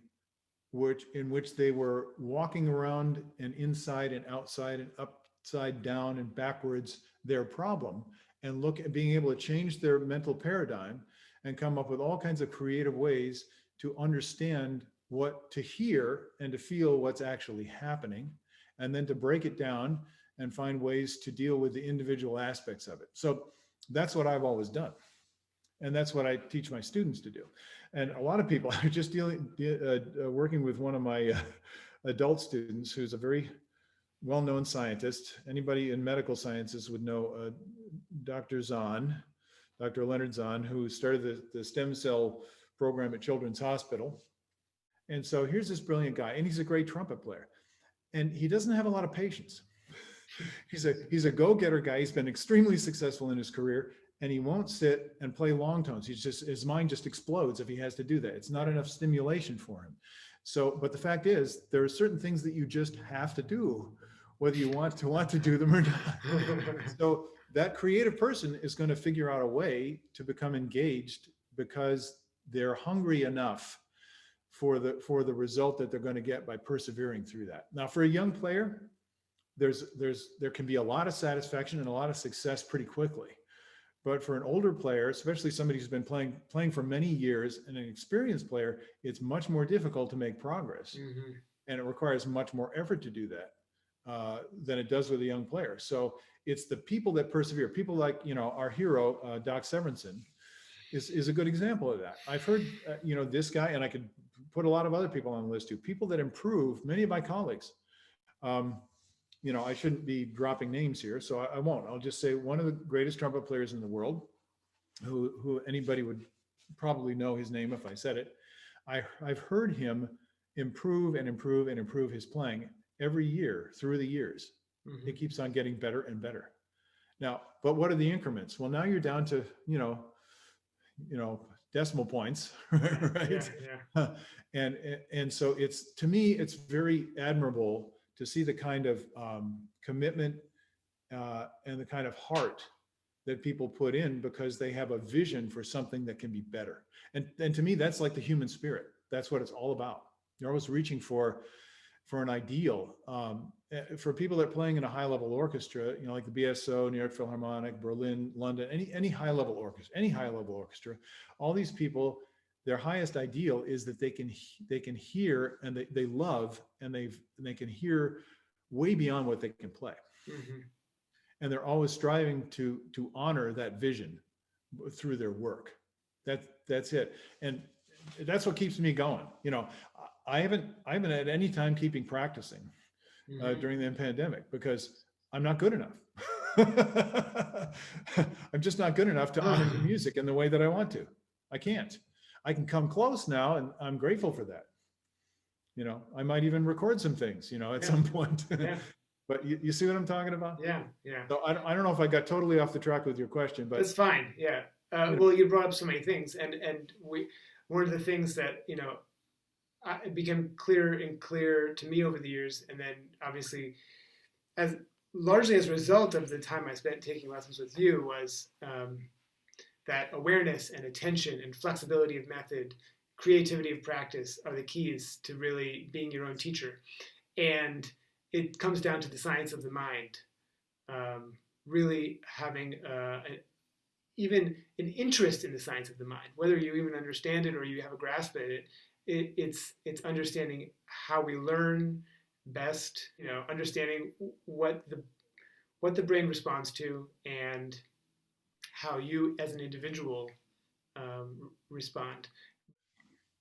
in which they were walking around and inside and outside and upside down and backwards their problem, and being able to change their mental paradigm and come up with all kinds of creative ways to understand what to hear and to feel what's actually happening, and then to break it down and find ways to deal with the individual aspects of it. So that's what I've always done. And that's what I teach my students to do. And a lot of people are just working with one of my adult students who's a very well-known scientist. Anybody in medical sciences would know Dr. Leonard Zahn, who started the stem cell program at Children's Hospital. And so here's this brilliant guy, and he's a great trumpet player. And he doesn't have a lot of patience. He's a go-getter guy. He's been extremely successful in his career, and he won't sit and play long tones. His mind just explodes if he has to do that. It's not enough stimulation for him. So, but the fact is, there are certain things that you just have to do, whether you want to do them or not. So that creative person is going to figure out a way to become engaged because they're hungry enough for the result that they're going to get by persevering through that. Now, for a young player, there can be a lot of satisfaction and a lot of success pretty quickly. But for an older player, especially somebody who's been playing for many years, and an experienced player, it's much more difficult to make progress. Mm-hmm. And it requires much more effort to do that than it does with a young player. So it's the people that persevere. People like, our hero, Doc Severinsen, is a good example of that. I've heard, this guy, and I could put a lot of other people on the list too, people that improve, many of my colleagues. I shouldn't be dropping names here, so I won't. I'll just say one of the greatest trumpet players in the world, who anybody would probably know his name if I said it. I've heard him improve and improve and improve his playing every year through the years. Mm-hmm. It keeps on getting better and better. Now, but what are the increments? Well, now you're down to, decimal points, right? Yeah. And so to me, it's very admirable to see the kind of commitment and the kind of heart that people put in, because they have a vision for something that can be better. And to me, that's like the human spirit. That's what it's all about. You're always reaching for an ideal. For people that are playing in a high-level orchestra, like the BSO, New York Philharmonic, Berlin, London, any high-level orchestra, all these people, their highest ideal is that they can hear, and they love, and they can hear way beyond what they can play. Mm-hmm. And they're always striving to honor that vision through their work. That's it. And that's what keeps me going. I haven't had any time keeping practicing during the pandemic, because I'm not good enough. I'm just not good enough to honor the music in the way that I want to. I can't. I can come close now, and I'm grateful for that. I might even record some things, at Yeah. some point. Yeah. But you see what I'm talking about? Yeah. Yeah. So I don't know if I got totally off the track with your question, That's but fine. Yeah. you know, Well, you brought up so many things, and one of the things that it became clearer and clearer to me over the years, and then obviously as largely as a result of the time I spent taking lessons with you was that awareness and attention and flexibility of method, creativity of practice are the keys to really being your own teacher. And it comes down to the science of the mind. Really having even an interest in the science of the mind, whether you even understand it or you have a grasp of it. It's understanding how we learn best. Understanding what the brain responds to and how you as an individual respond.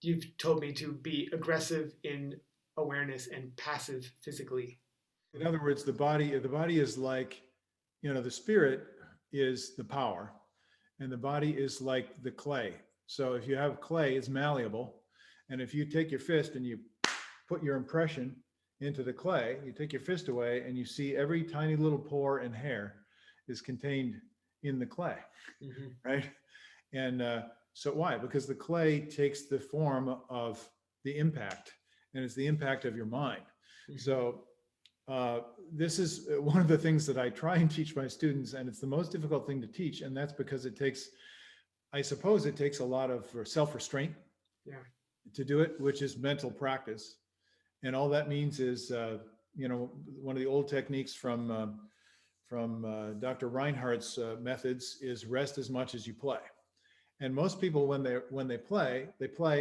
You've told me to be aggressive in awareness and passive physically. in other words, the body is like, the spirit is the power, and the body is like the clay. So if you have clay, it's malleable. And if you take your fist and you put your impression into the clay, you take your fist away and you see every tiny little pore and hair is contained in the clay, Mm-hmm. right? And so why? Because the clay takes the form of the impact, and it's the impact of your mind. Mm-hmm. So this is one of the things that I try and teach my students, and it's the most difficult thing to teach. And that's because I suppose it takes a lot of self-restraint Yeah. to do it, which is mental practice. And all that means is, one of the old techniques from Dr. Reinhardt's methods is rest as much as you play. And most people, when they play,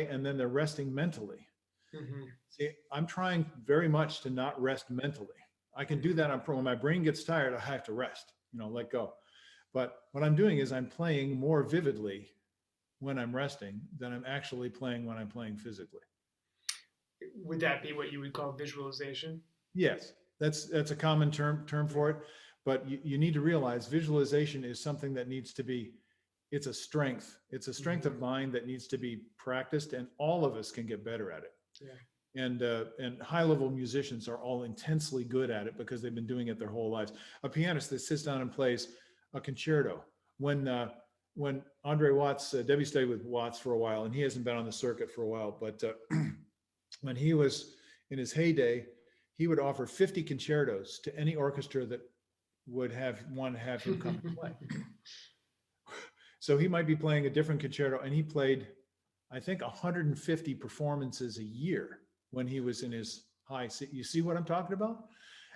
and then they're resting mentally. Mm-hmm. See, I'm trying very much to not rest mentally. I can do that when my brain gets tired, I have to rest, let go. But what I'm doing is I'm playing more vividly when I'm resting than I'm actually playing when I'm playing physically. Would that be what you would call visualization? Yes, that's a common term for it. But you need to realize visualization is something that needs to be, it's a strength. It's a strength of mind that needs to be practiced, and all of us can get better at it. Yeah. And high level musicians are all intensely good at it because they've been doing it their whole lives. A pianist that sits down and plays a concerto. When Andre Watts, Debbie studied with Watts for a while, and he hasn't been on the circuit for a while, but when he was in his heyday, he would offer 50 concertos to any orchestra that would have him come and play. So he might be playing a different concerto, and he played, I think, 150 performances a year when he was in his high. You see what I'm talking about?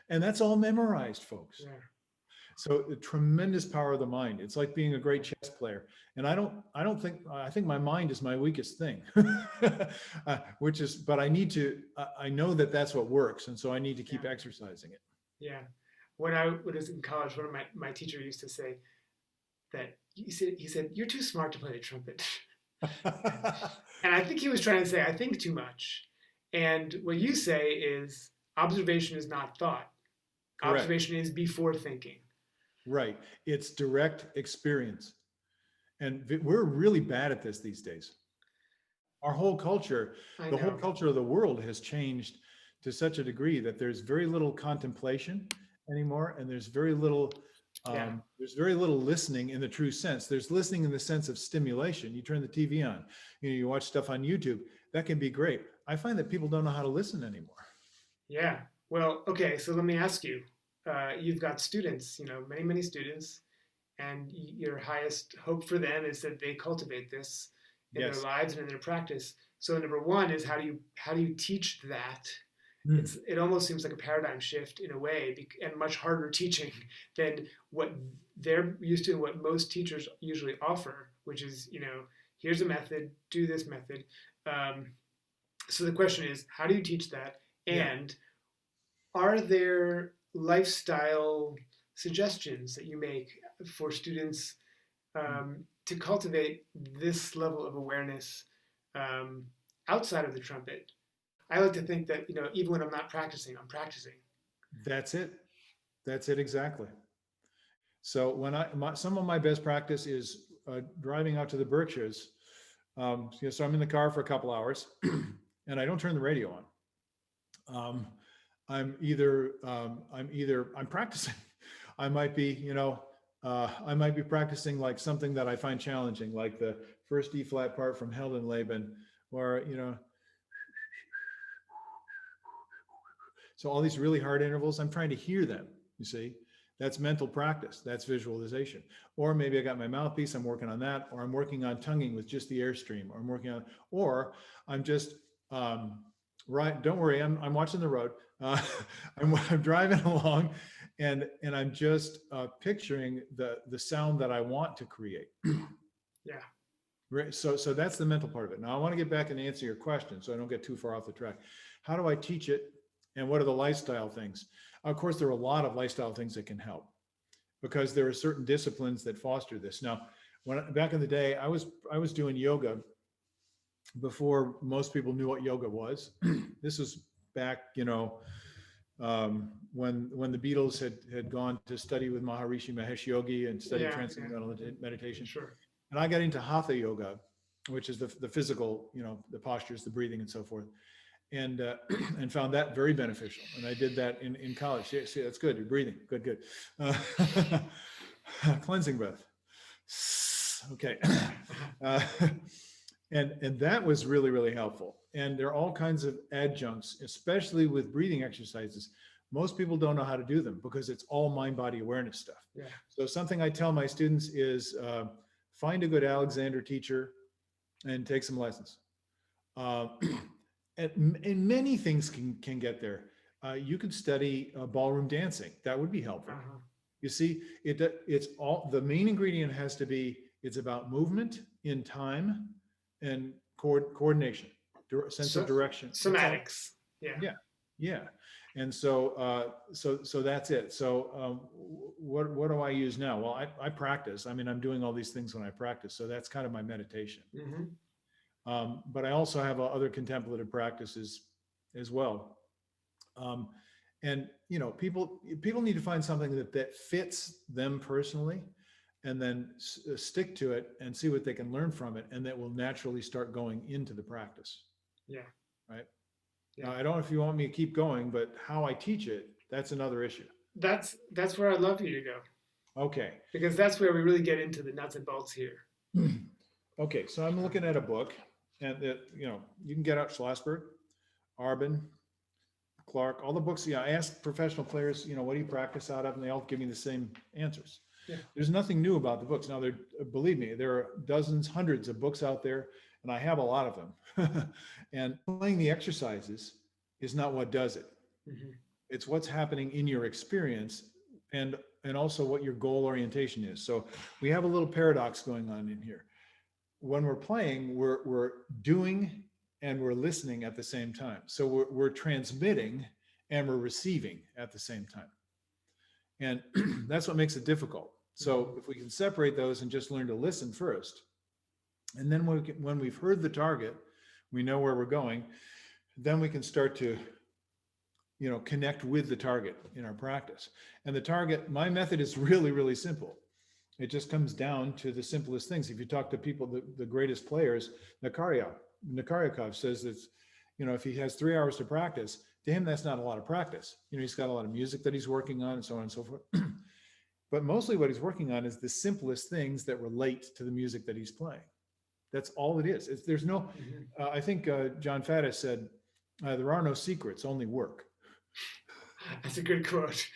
And that's all memorized, folks. Yeah. So the tremendous power of the mind. It's like being a great chess player. And I think my mind is my weakest thing, but I know that that's what works. And so I need to keep exercising it. Yeah. When I was in college, one of my teacher used to say that he said, "You're too smart to play the trumpet." And I think he was trying to say, I think too much. And what you say is observation is not thought. Correct. Observation is before thinking. Right. It's direct experience. And we're really bad at this these days. Our whole culture, whole culture of the world has changed to such a degree that there's very little contemplation anymore, and there's very little listening in the true sense. There's listening in the sense of stimulation. You turn the TV on, you watch stuff on YouTube. That can be great. I find that people don't know how to listen anymore. Yeah. Well, okay. So let me ask you. You've got students, many, many students, and your highest hope for them is that they cultivate this in their lives and in their practice. So number one is how do you teach that? It almost seems like a paradigm shift in a way, and much harder teaching than what they're used to and what most teachers usually offer, which is, here's a method, do this method. So the question is, how do you teach that? And are there lifestyle suggestions that you make for students to cultivate this level of awareness outside of the trumpet? I like to think that, even when I'm not practicing, I'm practicing. That's it. That's it exactly. So when some of my best practice is driving out to the Berkshires. So I'm in the car for a couple hours and I don't turn the radio on. Um, I'm practicing. I might be, I might be practicing like something that I find challenging, like the first E flat part from Heldenleben, where, so all these really hard intervals, I'm trying to hear them, you see. That's mental practice. That's visualization. Or maybe I got my mouthpiece, I'm working on that, or I'm working on tonguing with just the airstream, or I'm working on, or I'm just, right, don't worry, I'm watching the road. I'm driving along and I'm just picturing the sound that I want to create. Yeah. Right. So that's the mental part of it. Now I want to get back and answer your question so I don't get too far off the track. How do I teach it? And what are the lifestyle things? Of course, there are a lot of lifestyle things that can help because there are certain disciplines that foster this. Now, when back in the day, I was doing yoga before most people knew what yoga was. This was back, when the Beatles had gone to study with Maharishi Mahesh Yogi and study Yeah. Yeah. transcendental meditation. Sure. And I got into hatha yoga, which is the physical, the postures, the breathing, and so forth, and and found that very beneficial. And I did that in college. See, that's good. You're breathing. Good. Uh, Cleansing breath. Okay. Uh, and that was really, really helpful. And there are all kinds of adjuncts, especially with breathing exercises. Most people don't know how to do them because it's all mind body awareness stuff. Yeah. So something I tell my students is find a good Alexander teacher and take some lessons. Uh, and many things can get there. You could study ballroom dancing. That would be helpful. Uh-huh. You see, it's all, the main ingredient has to be, it's about movement in time and coordination, sense of direction. Somatics. Yeah. Yeah. Yeah. And so that's it. So what do I use now? Well, I practice. I mean, I'm doing all these things when I practice. So that's kind of my meditation. But I also have other contemplative practices as well. And people need to find something that fits them personally, and then stick to it and see what they can learn from it, and that will naturally start going into the practice. Yeah. Right. Yeah. I don't know if you want me to keep going, but how I teach it, that's another issue. That's where I'd love you to go. Okay. Because that's where we really get into the nuts and bolts here. Okay, so I'm looking at a book, and you can get out Schlossberg, Arbin, Clark, all the books. I asked professional players, what do you practice out of, and they all give me the same answers. Yeah. There's nothing new about the books. Now, believe me, there are dozens, hundreds of books out there, and I have a lot of them. And playing the exercises is not what does it. Mm-hmm. It's what's happening in your experience, and also what your goal orientation is. So we have a little paradox going on in here. When we're playing, we're doing and we're listening at the same time. So we're transmitting and we're receiving at the same time. And that's what makes it difficult. So if we can separate those and just learn to listen first, and then when we've heard the target, we know where we're going, then we can start to connect with the target in our practice. And the target, my method is really, really simple. It just comes down to the simplest things. If you talk to people, the greatest players, Nakaryakov says that, if he has 3 hours to practice, to him, that's not a lot of practice. He's got a lot of music that he's working on and so on and so forth. But mostly what he's working on is the simplest things that relate to the music that he's playing. That's all it is. There's no, I think John Faddis said, there are no secrets, only work. That's a good quote.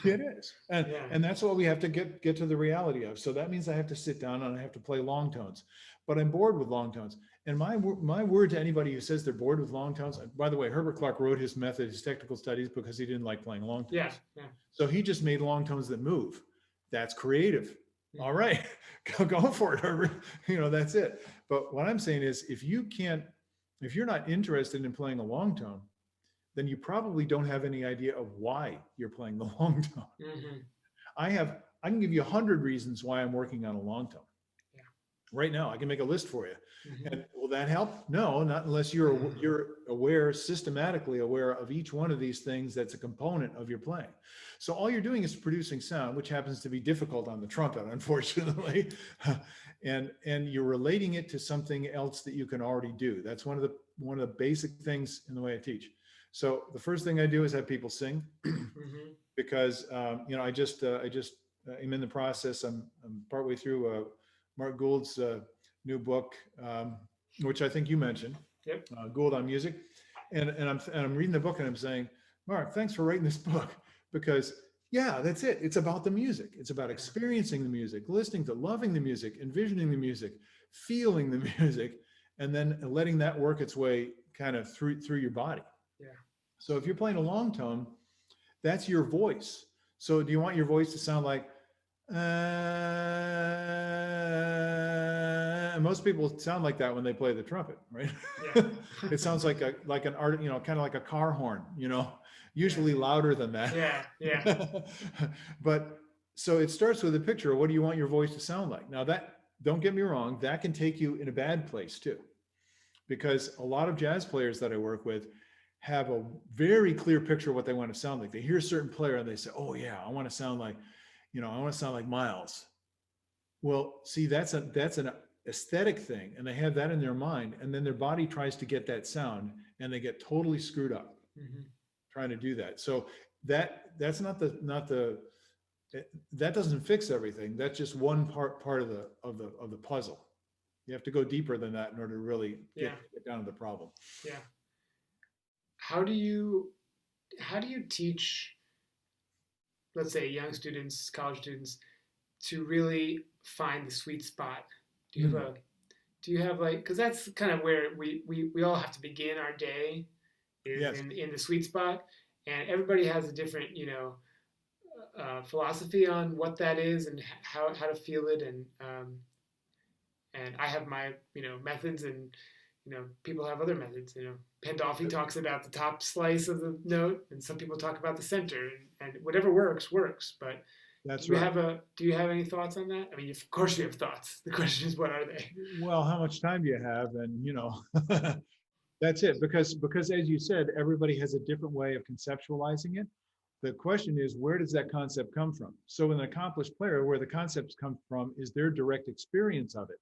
It is. And that's what we have to get to the reality of. So that means I have to sit down and I have to play long tones, but I'm bored with long tones. And my word to anybody who says they're bored with long tones, by the way, Herbert Clark wrote his method, his technical studies, because he didn't like playing long tones. Yeah. So he just made long tones that move. That's creative. All right, go for it, Herbert. That's it. But what I'm saying is, if you're not interested in playing a long tone, then you probably don't have any idea of why you're playing the long tone. Mm-hmm. I can give you 100 reasons why I'm working on a long tone. Yeah. Right now, I can make a list for you. Mm-hmm. And will that help? No, not unless you're aware, systematically aware of each one of these things that's a component of your playing. So all you're doing is producing sound, which happens to be difficult on the trumpet, unfortunately. and you're relating it to something else that you can already do. That's one of the basic things in the way I teach. So the first thing I do is have people sing Hmm. because, I'm in the process. I'm partway through Mark Gould's new book, which I think you mentioned, Yep. Gould on Music. And I'm reading the book and I'm saying, Mark, thanks for writing this book because yeah, that's it. It's about the music. It's about Yeah. experiencing the music, listening to, loving the music, envisioning the music, feeling the music, and then letting that work its way kind of through your body. Yeah. So if you're playing a long tone, that's your voice. So do you want your voice to sound like, most people sound like that when they play the trumpet, right? Yeah. It sounds like an art, kind of like a car horn, Yeah. usually louder than Yeah. Yeah. that. But so it starts with a picture of what do you want your voice to sound like? Now that, don't get me wrong, that can take you in a bad place too, because a lot of jazz players that I work with have a very clear picture of what they want to sound like. They hear a certain player and they say, "Oh yeah, I want to sound like, I want to sound like Miles." Well, see, that's an aesthetic thing, and they have that in their mind, and then their body tries to get that sound, and they get totally screwed up Hmm. trying to do that. So that's not the that doesn't fix everything. That's just one part of the puzzle. You have to go deeper than that in order to really Yeah. get down to the problem. Yeah. How do you how do you teach, let's say, young students, college students, to really find the sweet spot? Do you have Hmm. a do you have like, because that's kind of where we all have to begin our day, is Yes, in the sweet spot, and everybody has a different, philosophy on what that is and how to feel it, and I have my methods, and people have other methods. Pandolfi talks about the top slice of the note, and some people talk about the center, and whatever works. But that's right. do you have any thoughts on that? I mean, of course you have thoughts. The question is, what are they? Well, how much time do you have? And that's it. Because as you said, everybody has a different way of conceptualizing it. The question is, where does that concept come from? So an accomplished player, where the concepts come from is their direct experience of it.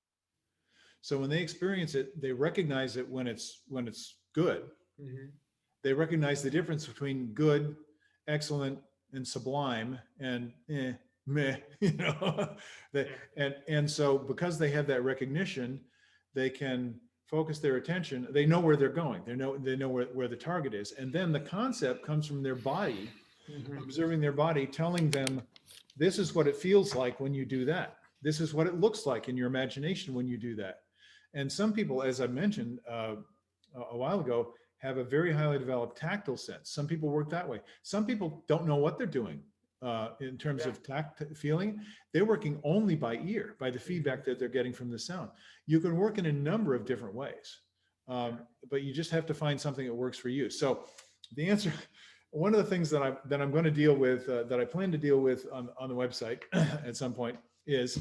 So when they experience it, they recognize it when it's good. Hmm. They recognize the difference between good, excellent, and sublime, and meh, that, Yeah. and so because they have that recognition, they can focus their attention. They know where they're going. They know where the target is, and then the concept comes from their body, Hmm. observing their body, telling them, this is what it feels like when you do that. This is what it looks like in your imagination when you do that. And some people, as I mentioned a while ago, have a very highly developed tactile sense. Some people work that way. Some people don't know what they're doing in terms Yeah. of tact feeling. They're working only by ear, by the Hmm. feedback that they're getting from the sound. You can work in a number of different ways, Yeah. but you just have to find something that works for you. So the answer, one of the things that I'm going to deal with, that I plan to deal with on the website at some point is,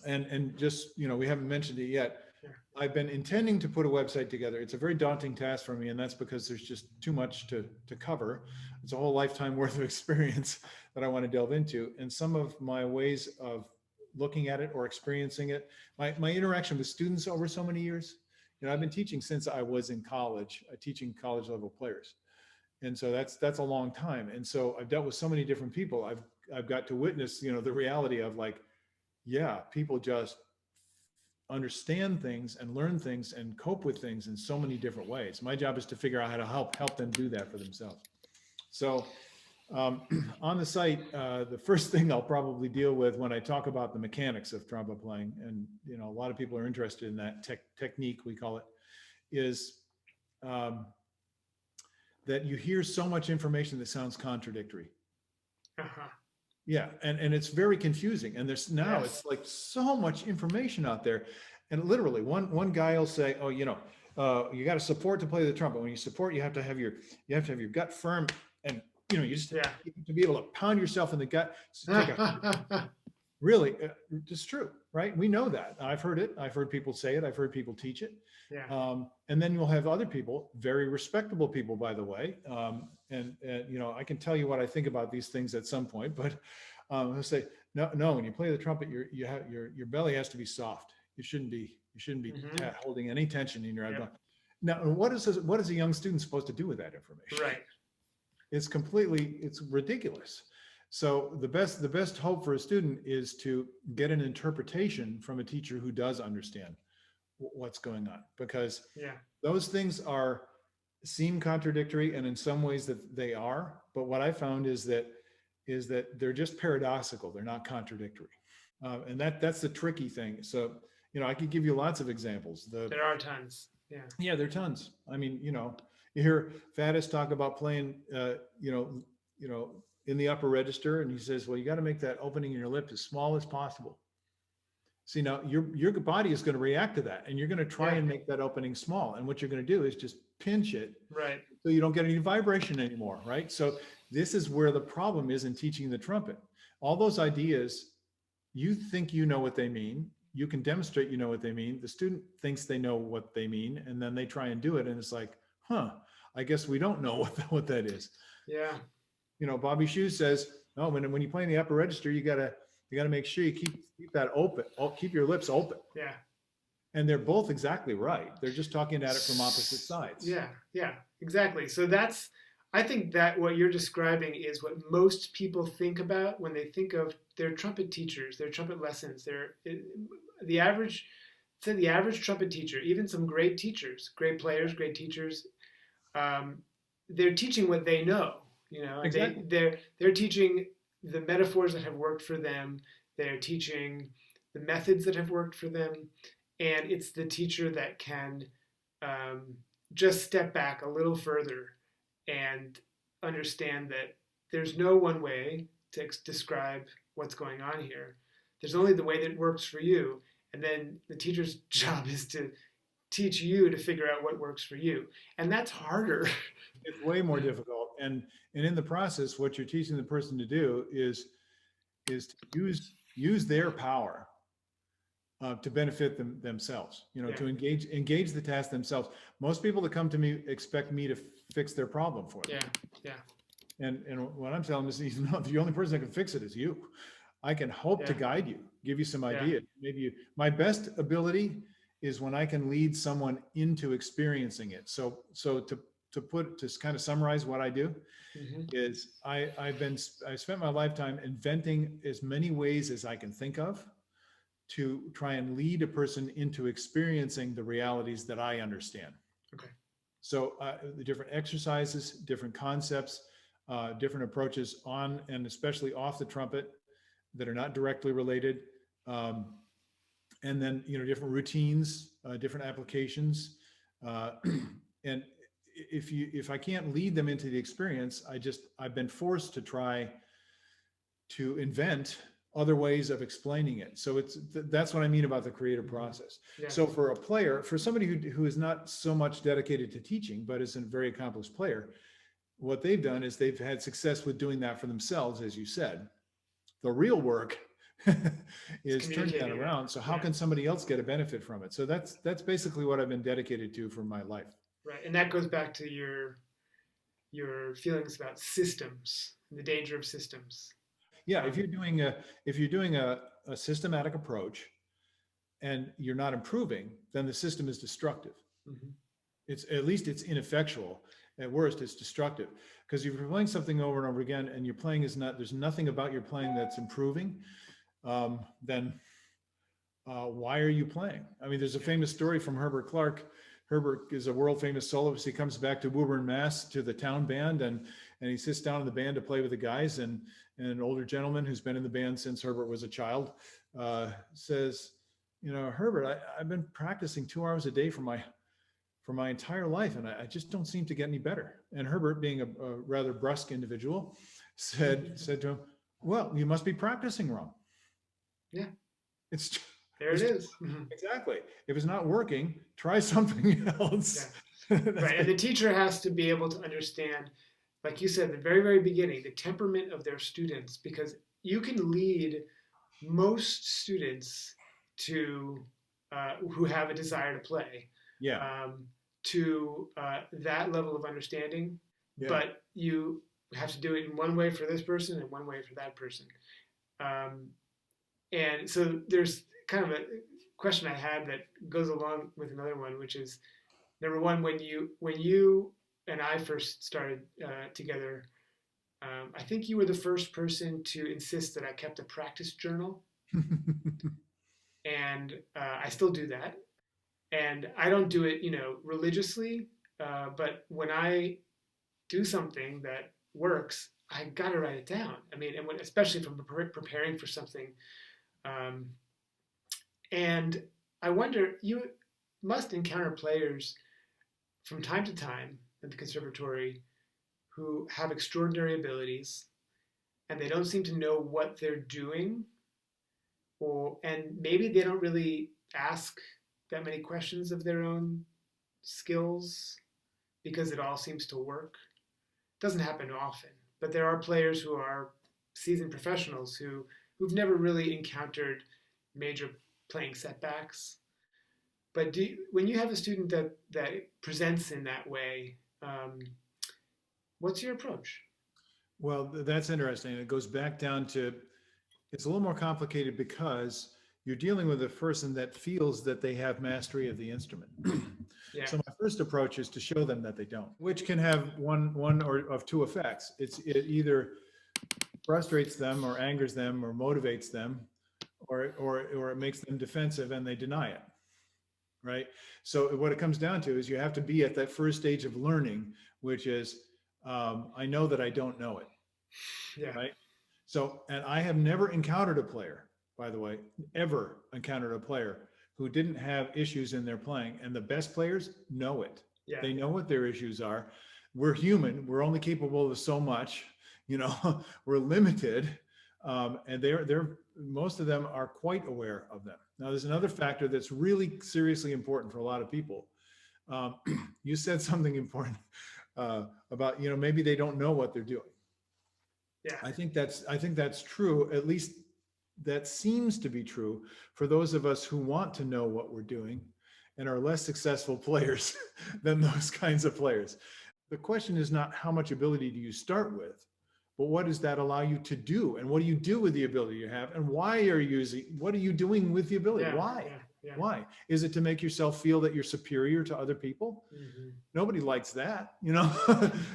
and just, we haven't mentioned it yet. Yeah. I've been intending to put a website together. It's a very daunting task for me, and that's because there's just too much to cover. It's a whole lifetime worth of experience that I want to delve into. And some of my ways of looking at it or experiencing it, my interaction with students over so many years, I've been teaching since I was in college, teaching college level players. And so that's a long time. And so I've dealt with so many different people. I've got to witness, the reality of like, yeah, people just understand things and learn things and cope with things in so many different ways. My job is to figure out how to help them do that for themselves. So on the site, the first thing I'll probably deal with when I talk about the mechanics of trumpet playing, and a lot of people are interested in that technique, we call it, is um, that you hear so much information that sounds contradictory. Uh-huh. Yeah, and it's very confusing. And now Yes. it's like so much information out there. And literally one guy will say, "Oh, you got to support to play the trumpet. When you support, you have to have your gut firm, and you just Yeah. you have to be able to pound yourself in the gut to take a really, it's true, right? We know that. I've heard it. I've heard people say it. I've heard people teach it. Yeah. And then you'll have other people, very respectable people, by the way. And I can tell you what I think about these things at some point, but I'll say, no, when you play the trumpet, your belly has to be soft. You shouldn't be Hmm. holding any tension in your Yep. abdomen. Now, what is a young student supposed to do with that information? Right. It's ridiculous. So the best hope for a student is to get an interpretation from a teacher who does understand what's going on, because Yeah. those things seem contradictory, and in some ways that they are. But what I found is that they're just paradoxical. They're not contradictory, and that's the tricky thing. So I could give you lots of examples. There are tons. Yeah. Yeah, there are tons. I mean, you hear Faddis talk about playing, in the upper register, and he says, well, you got to make that opening in your lip as small as possible. See, now your body is going to react to that, and you're going to try Yeah. and make that opening small. And what you're going to do is just pinch it Right. so you don't get any vibration anymore, right? So this is where the problem is in teaching the trumpet. All those ideas, you think you know what they mean. You can demonstrate you know what they mean. The student thinks they know what they mean, and then they try and do it, and it's like, I guess we don't know what that is. Yeah. Bobby Shoes says, no, when you play in the upper register, you gotta make sure you keep that open. Keep your lips open. Yeah. And they're both exactly right. They're just talking at it from opposite sides. Yeah. Yeah. Exactly. So I think that what you're describing is what most people think about when they think of their trumpet teachers, their trumpet lessons. The average trumpet teacher, even some great teachers, great players, great teachers, they're teaching what they know. Exactly. They're teaching the metaphors that have worked for them. They're teaching the methods that have worked for them, and it's the teacher that can just step back a little further and understand that there's no one way to describe what's going on here. There's only the way that works for you, and then the teacher's job is to teach you to figure out what works for you, and that's harder. It's way more difficult, and in the process, what you're teaching the person to do is to use their power to benefit themselves. Yeah. To engage the task themselves. Most people that come to me expect me to fix their problem for them. Yeah. And what I'm telling them is, no, the only person that can fix it is you. I can hope to guide you, give you some ideas. Maybe my best ability is when I can lead someone into experiencing it. So to kind of summarize what I do, is I spent my lifetime inventing as many ways as I can think of to try and lead a person into experiencing the realities that I understand. Okay. So the different exercises, different concepts, different approaches on and especially off the trumpet that are not directly related. And then, different routines, different applications. And if I can't lead them into the experience, I've been forced to try to invent other ways of explaining it. So that's what I mean about the creative process. Yeah. So for a player, for somebody who is not so much dedicated to teaching, but is a very accomplished player, what they've done is they've had success with doing that for themselves, as you said. The real work is turning that around. So how can somebody else get a benefit from it? So that's basically what I've been dedicated to for my life. Right, and that goes back to your feelings about systems, the danger of systems. Yeah, if you're doing a systematic approach and you're not improving, then the system is destructive. It's at least it's ineffectual. At worst, it's destructive. Because if you're playing something over and over again and your playing there's nothing about your playing that's improving, then why are you playing? I mean, there's a famous story from Herbert Clark. Herbert is a world famous soloist. He comes back to Woburn, Mass, to the town band, and he sits down in the band to play with the guys. And an older gentleman who's been in the band since Herbert was a child says, Herbert, I've been practicing 2 hours a day for my entire life, and I just don't seem to get any better. And Herbert, being a rather brusque individual, said to him, well, you must be practicing wrong. Yeah. There it is. Exactly. If it's not working, try something else. Yeah. Right. And the teacher has to be able to understand, like you said at the very, very beginning, the temperament of their students, because you can lead most students to who have a desire to play to that level of understanding, but you have to do it in one way for this person and one way for that person. And so there's kind of a question I had that goes along with another one, which is Number one, when you and I first started together, I think you were the first person to insist that I kept a practice journal, and I still do that. And I don't do it, religiously, but when I do something that works, I gotta write it down. I mean, and especially if I'm preparing for something. Um, and I wonder, you must encounter players from time to time at the conservatory who have extraordinary abilities and they don't seem to know what they're doing, or and maybe they don't really ask that many questions of their own skills because it all seems to work. It doesn't happen often, but there are players who are seasoned professionals who've never really encountered major playing setbacks. But when you have a student that presents in that way, what's your approach? Well, that's interesting. It goes back down to, it's a little more complicated because you're dealing with a person that feels that they have mastery of the instrument. Yeah, So my first approach is to show them that they don't, which can have one or of two effects. It either frustrates them or angers them or motivates them, or it makes them defensive and they deny it, right? So what it comes down to is you have to be at that first stage of learning, which is, I know that I don't know it, yeah, right? So, and I have never encountered a player, by the way, ever encountered a player who didn't have issues in their playing. And the best players know it. yeah, They know what their issues are. We're human. We're only capable of so much. You know, we're limited, and they're most of them are quite aware of them. Now, there's another factor that's really seriously important for a lot of people. Um, you said something important about, maybe they don't know what they're doing. yeah, I think that's true. At least that seems to be true for those of us who want to know what we're doing and are less successful players than those kinds of players. The question is not how much ability do you start with, but what does that allow you to do? And what do you do with the ability you have? And why are you using, what are you doing with the ability? yeah, Why? yeah, yeah. Why? Is it to make yourself feel that you're superior to other people? Mm-hmm. Nobody likes that,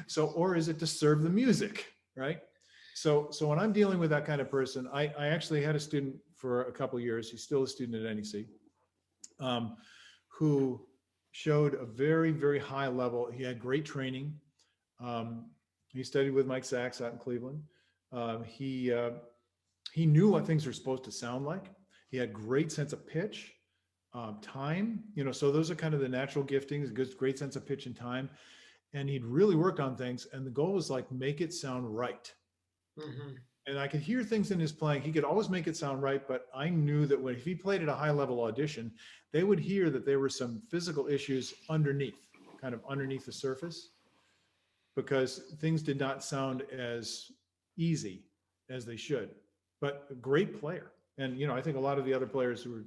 So, or is it to serve the music, right? So when I'm dealing with that kind of person, I actually had a student for a couple of years. He's still a student at NEC, um, who showed a very, very high level. He had great training. He studied with Mike Sachs out in Cleveland. He knew what things were supposed to sound like. He had great sense of pitch, time. So those are kind of the natural giftings. Good, great sense of pitch and time. And he'd really worked on things. And the goal was like make it sound right. Mm-hmm. And I could hear things in his playing. He could always make it sound right, but I knew that if he played at a high level audition, they would hear that there were some physical issues underneath, kind of underneath the surface, because things did not sound as easy as they should. But a great player, and I think a lot of the other players who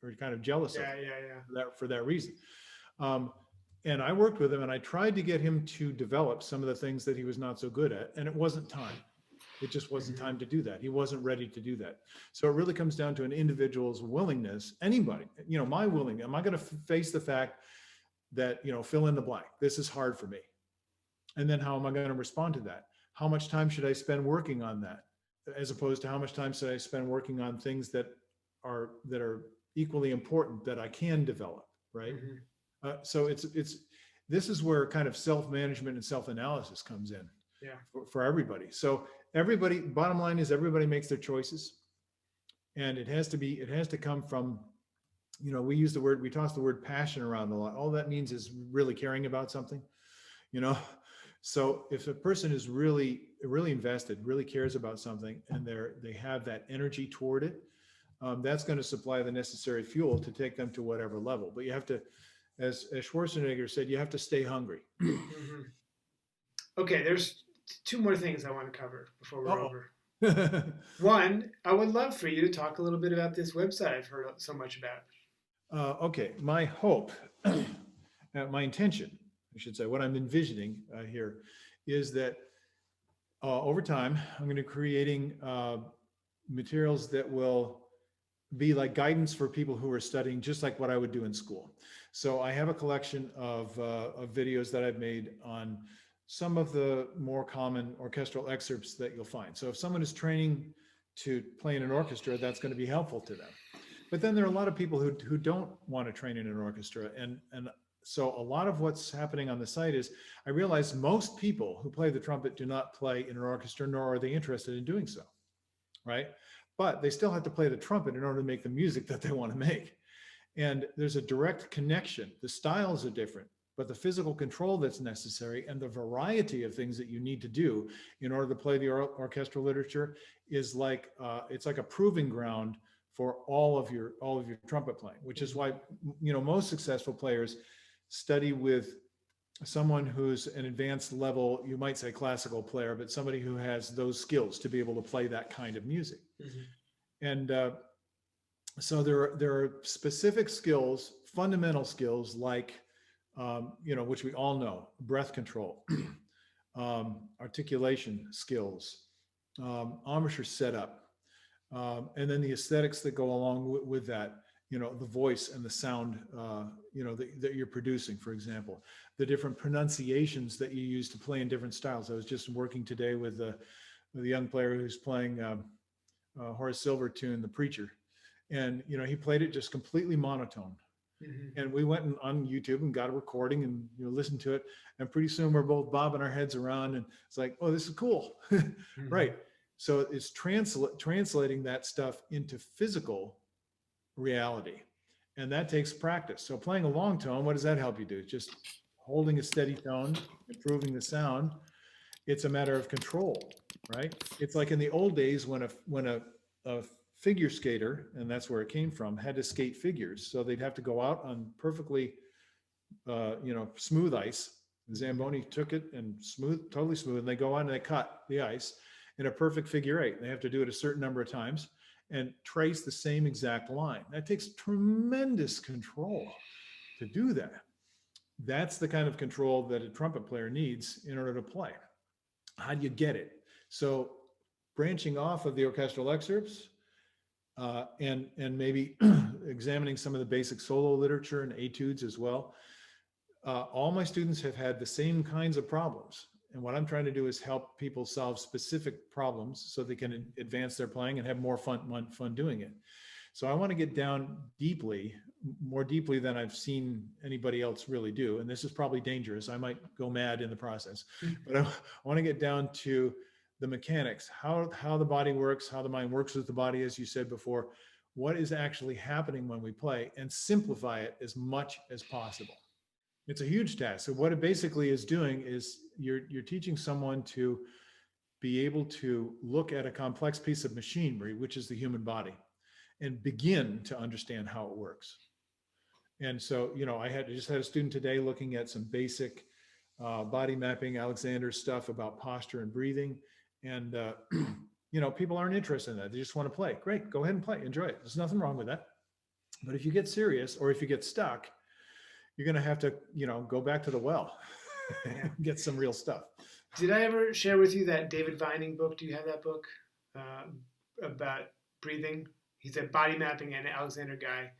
were kind of jealous of Yeah, him yeah, yeah. for that reason. Um, and I worked with him, and I tried to get him to develop some of the things that he was not so good at, and it wasn't time. It just wasn't Mm-hmm. time to do that. He wasn't ready to do that. So it really comes down to an individual's willingness. Anybody, my willingness. Am I going to face the fact that, fill in the blank? This is hard for me. And then how am I going to respond to that? How much time should I spend working on that? As opposed to how much time should I spend working on things that are equally important that I can develop, right? Mm-hmm. So this is where kind of self-management and self-analysis comes in Yeah, for everybody. So everybody, bottom line is everybody makes their choices, and it has to come from, we toss the word passion around a lot. All that means is really caring about something, you know. So if a person is really, really invested, really cares about something, and they have that energy toward it, that's going to supply the necessary fuel to take them to whatever level. But you have to, as Schwarzenegger said, you have to stay hungry. mm-hmm. Okay, there's two more things I want to cover before we're Uh-oh. over. One, I would love for you to talk a little bit about this website I've heard so much about. Okay, my hope, my intention, I should say, what I'm envisioning here is that over time, I'm going to be creating materials that will be like guidance for people who are studying, just like what I would do in school. So I have a collection of videos that I've made on some of the more common orchestral excerpts that you'll find. So if someone is training to play in an orchestra, that's going to be helpful to them. But then there are a lot of people who don't want to train in an orchestra. And so a lot of what's happening on the site is I realize most people who play the trumpet do not play in an orchestra, nor are they interested in doing so, right? But they still have to play the trumpet in order to make the music that they want to make. And there's a direct connection. The styles are different, but the physical control that's necessary and the variety of things that you need to do in order to play the orchestral literature is like, it's like a proving ground for all of your trumpet playing, which is why, most successful players study with someone who's an advanced level, you might say classical player, but somebody who has those skills to be able to play that kind of music. And so there are specific skills, fundamental skills like, which we all know: breath control, articulation skills, embouchure setup, and then the aesthetics that go along with that. The voice and the sound, that you're producing, for example, the different pronunciations that you use to play in different styles. I was just working today with a young player who's playing Horace Silver tune, The Preacher. And, he played it just completely monotone. And we went on YouTube and got a recording and, listened to it. And pretty soon we're both bobbing our heads around and it's like, oh, this is cool. Right. So it's translating that stuff into physical reality. And that takes practice. So playing a long tone, what does that help you do? Just holding a steady tone, improving the sound. It's a matter of control, right? It's like in the old days when a figure skater, and that's where it came from, had to skate figures. So they'd have to go out on perfectly, smooth ice. The Zamboni took it and totally smooth, and they go on and they cut the ice in a perfect figure eight. They have to do it a certain number of times and trace the same exact line. That takes tremendous control to do that. That's the kind of control that a trumpet player needs in order to play. How do you get it? So branching off of the orchestral excerpts, and maybe examining some of the basic solo literature and etudes as well. All my students have had the same kinds of problems. And what I'm trying to do is help people solve specific problems so they can advance their playing and have more fun doing it. So I want to get down deeply, more deeply than I've seen anybody else really do. And this is probably dangerous. I might go mad in the process, but I want to get down to the mechanics, how the body works, how the mind works with the body, as you said before, what is actually happening when we play, and simplify it as much as possible. It's a huge task. So what it basically is doing is you're teaching someone to be able to look at a complex piece of machinery, which is the human body, and begin to understand how it works. And so, I just had a student today looking at some basic body mapping, Alexander stuff about posture and breathing. And, people aren't interested in that. They just want to play. Great. Go ahead and play. Enjoy it. There's nothing wrong with that. But if you get serious, or if you get stuck, you're going to have to, go back to the well and get some real stuff. Did I ever share with you that David Vining book? Do you have that book about breathing? He's a body mapping and Alexander guy.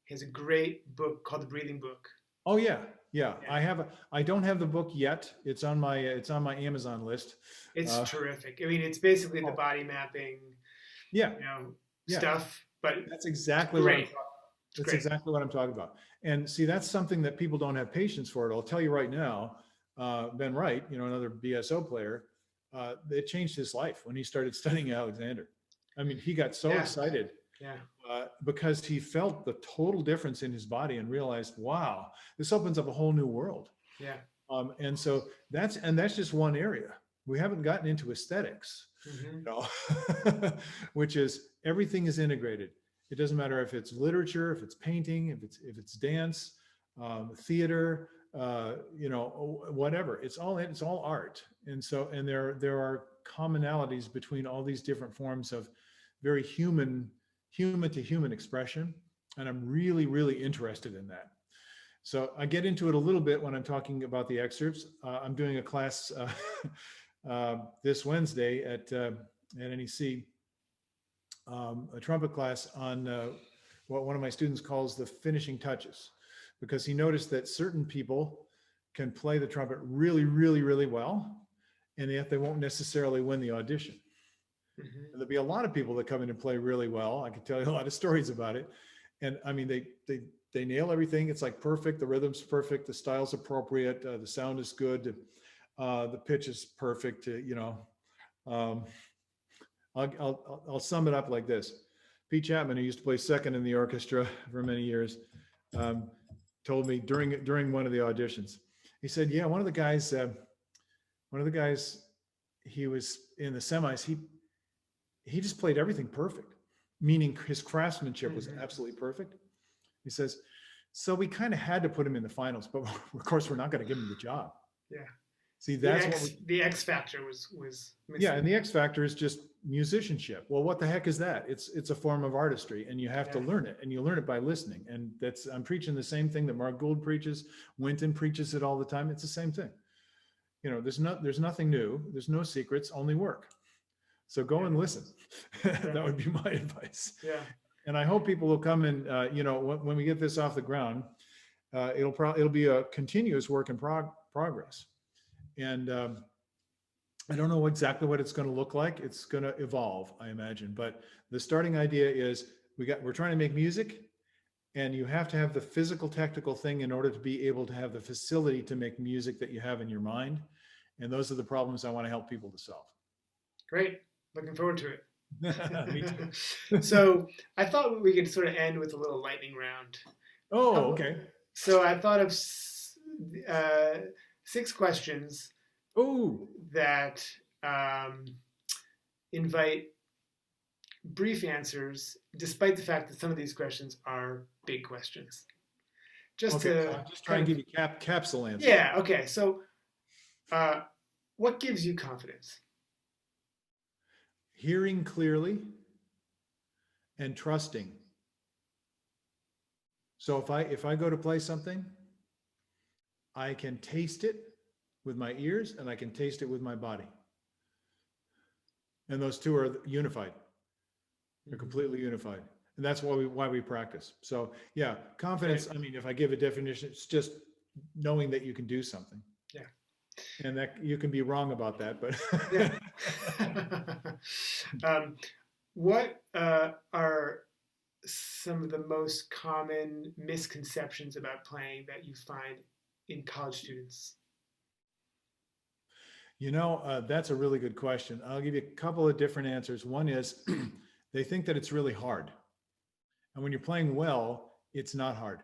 He has a great book called The Breathing Book. Oh yeah. I don't have the book yet. It's on my Amazon list. It's terrific. I mean, it's basically the body mapping, stuff. But that's exactly exactly what I'm talking about. And see, that's something that people don't have patience for. I'll tell you right now, Ben Wright, another BSO player, it changed his life when he started studying Alexander. I mean, he got so excited. Because he felt the total difference in his body and realized, wow, this opens up a whole new world. And so that's just one area. We haven't gotten into aesthetics, which is everything is integrated. It doesn't matter if it's literature, if it's painting, if it's dance, theater, whatever. It's all art. And so, and there are commonalities between all these different forms of very human to human expression. And I'm really, really interested in that. So I get into it a little bit when I'm talking about the excerpts. I'm doing a class this Wednesday at NEC a trumpet class on what one of my students calls the finishing touches, because he noticed that certain people can play the trumpet really, really, really well, and yet they won't necessarily win the audition. Mm-hmm. And there'll be a lot of people that come in and play really well. I can tell you a lot of stories about it. And I mean, they nail everything. It's like perfect. The rhythm's perfect. The style's appropriate. The sound is good. The pitch is perfect. Um, I'll sum it up like this. Pete Chapman, who used to play second in the orchestra for many years, um, told me during one of the auditions, he said, "Yeah, one of the guys, he was in the semis. He just played everything perfect, meaning his craftsmanship was Mm-hmm. absolutely perfect." He says, "So we kind of had to put him in the finals, but of course we're not going to give him the job." Yeah. See, that's what The X factor was missing. yeah, and the X factor is just musicianship. Well, what the heck is that? It's a form of artistry, and you have to learn it, and you learn it by listening. And that's I'm preaching the same thing that Mark Gould preaches. Winton preaches it all the time. It's the same thing. There's nothing new. There's no secrets, only work. So go and listen. That would be my advice. Yeah. And I hope people will come and when we get this off the ground, it'll be a continuous work in progress. And I don't know exactly what it's going to look like. It's going to evolve, I imagine. But the starting idea is we're trying to make music, and you have to have the physical, technical thing in order to be able to have the facility to make music that you have in your mind. And those are the problems I want to help people to solve. Great. Looking forward to it. Me too. So I thought we could sort of end with a little lightning round. Oh, okay. So I thought of 6 questions Oh, that invite brief answers, despite the fact that some of these questions are big questions. Just okay. So I'll just try and give you capsule answers. Yeah. Okay. So, what gives you confidence? Hearing clearly and trusting. So if I go to play something, I can taste it with my ears and I can taste it with my body. And those two are unified. They're completely unified. And that's why we practice. So yeah, confidence, I mean, if I give a definition, it's just knowing that you can do something. Yeah. And that you can be wrong about that, but yeah. What are some of the most common misconceptions about playing that you find in college students? That's a really good question. I'll give you a couple of different answers. One is they think that it's really hard. And when you're playing well, it's not hard.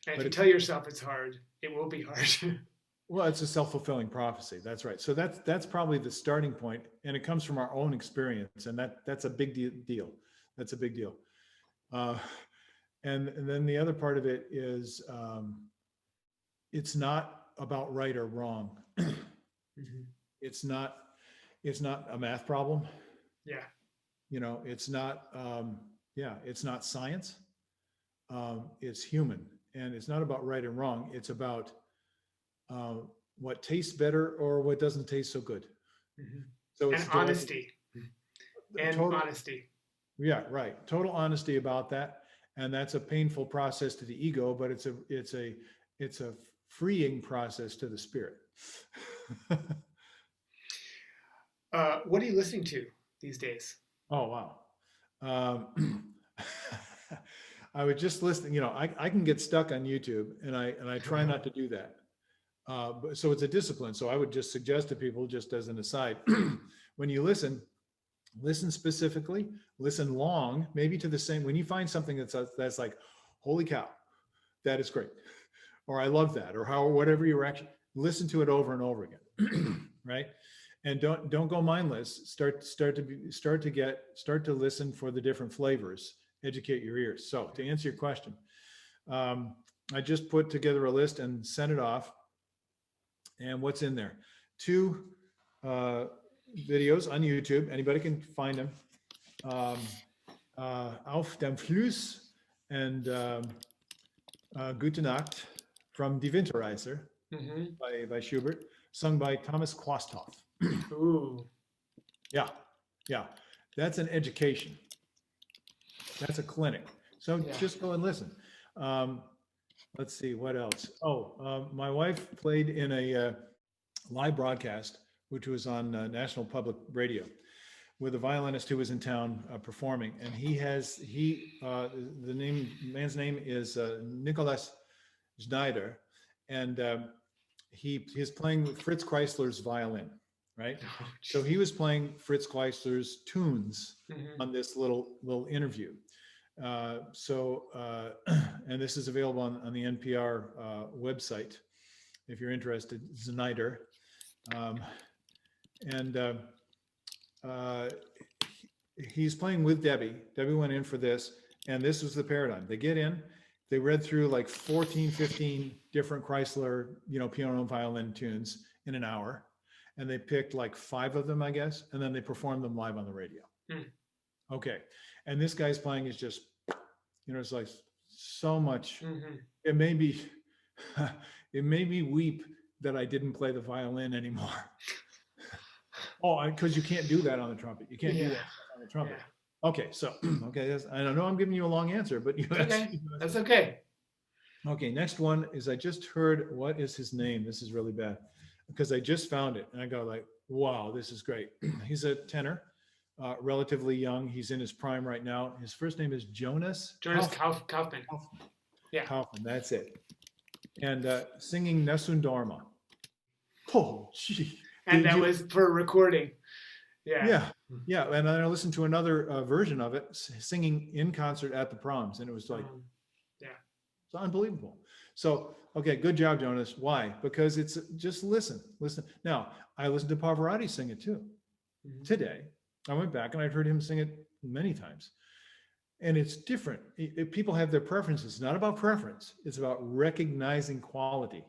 And if you tell yourself it's hard, it will be hard. Well, it's a self-fulfilling prophecy. That's right. So that's probably the starting point, and it comes from our own experience, and that's a big deal. That's a big deal. And then the other part of it is it's not about right or wrong. Mm-hmm. It's not a math problem. Yeah. It's not it's not science. It's human, and it's not about right and wrong. It's about what tastes better or what doesn't taste so good. Mm-hmm. So it's honesty. And honesty. Yeah, right. Total honesty about that, and that's a painful process to the ego, but it's a freeing process to the spirit. What are you listening to these days? Oh wow. I would just listen. I can get stuck on YouTube, and I try not to do that. So it's a discipline. So I would just suggest to people, just as an aside, when you listen specifically, listen long, maybe to the same. When you find something that's like, holy cow, that is great, or I love that, or whatever your action, listen to it over and over again, right? And don't go mindless. Start to listen for the different flavors. Educate your ears. So to answer your question, I just put together a list and sent it off. And what's in there? 2 videos on YouTube. Anybody can find them. Auf dem Fluss and Gute Nacht from Die Winterreise by Schubert, sung by Thomas Quasthoff. Ooh. Yeah. That's an education. That's a clinic. So Yeah. just go and listen. Um, let's see what else. Oh, my wife played in a live broadcast, which was on National Public Radio, with a violinist who was in town performing, and the man's name is Nicholas Schneider, and he's playing with Fritz Kreisler's violin, right? Oh, So he was playing Fritz Kreisler's tunes mm-hmm. on this little interview. And this is available on the NPR website if you're interested. Schneider, and he's playing with Debbie. Debbie went in for this, and this was the paradigm. They get in, they read through like 14, 15 different Chrysler, piano and violin tunes in an hour, and they picked like 5 of them, I guess, and then they performed them live on the radio. Okay, and this guy's playing is just, it's like so much. It made me weep that I didn't play the violin anymore. Oh, because you can't do that on the trumpet. You can't do that on the trumpet. Yeah. Okay, so I don't know I'm giving you a long answer, but that's okay. Okay, next one is I just heard, what is his name? This is really bad because I just found it and I go like, wow, this is great. He's a tenor, relatively young. He's in his prime right now. His first name is Jonas Kaufman. Yeah, Kaufman, that's it. And singing Nessun Dorma. Oh, gee. And that was for recording. Yeah. And then I listened to another version of it, singing in concert at the proms, and it was like, it's unbelievable. So, okay, good job, Jonas. Why? Because it's just listen. Now, I listened to Pavarotti sing it too. Today, I went back and I've heard him sing it many times, and it's different. People have their preferences. It's not about preference. It's about recognizing quality.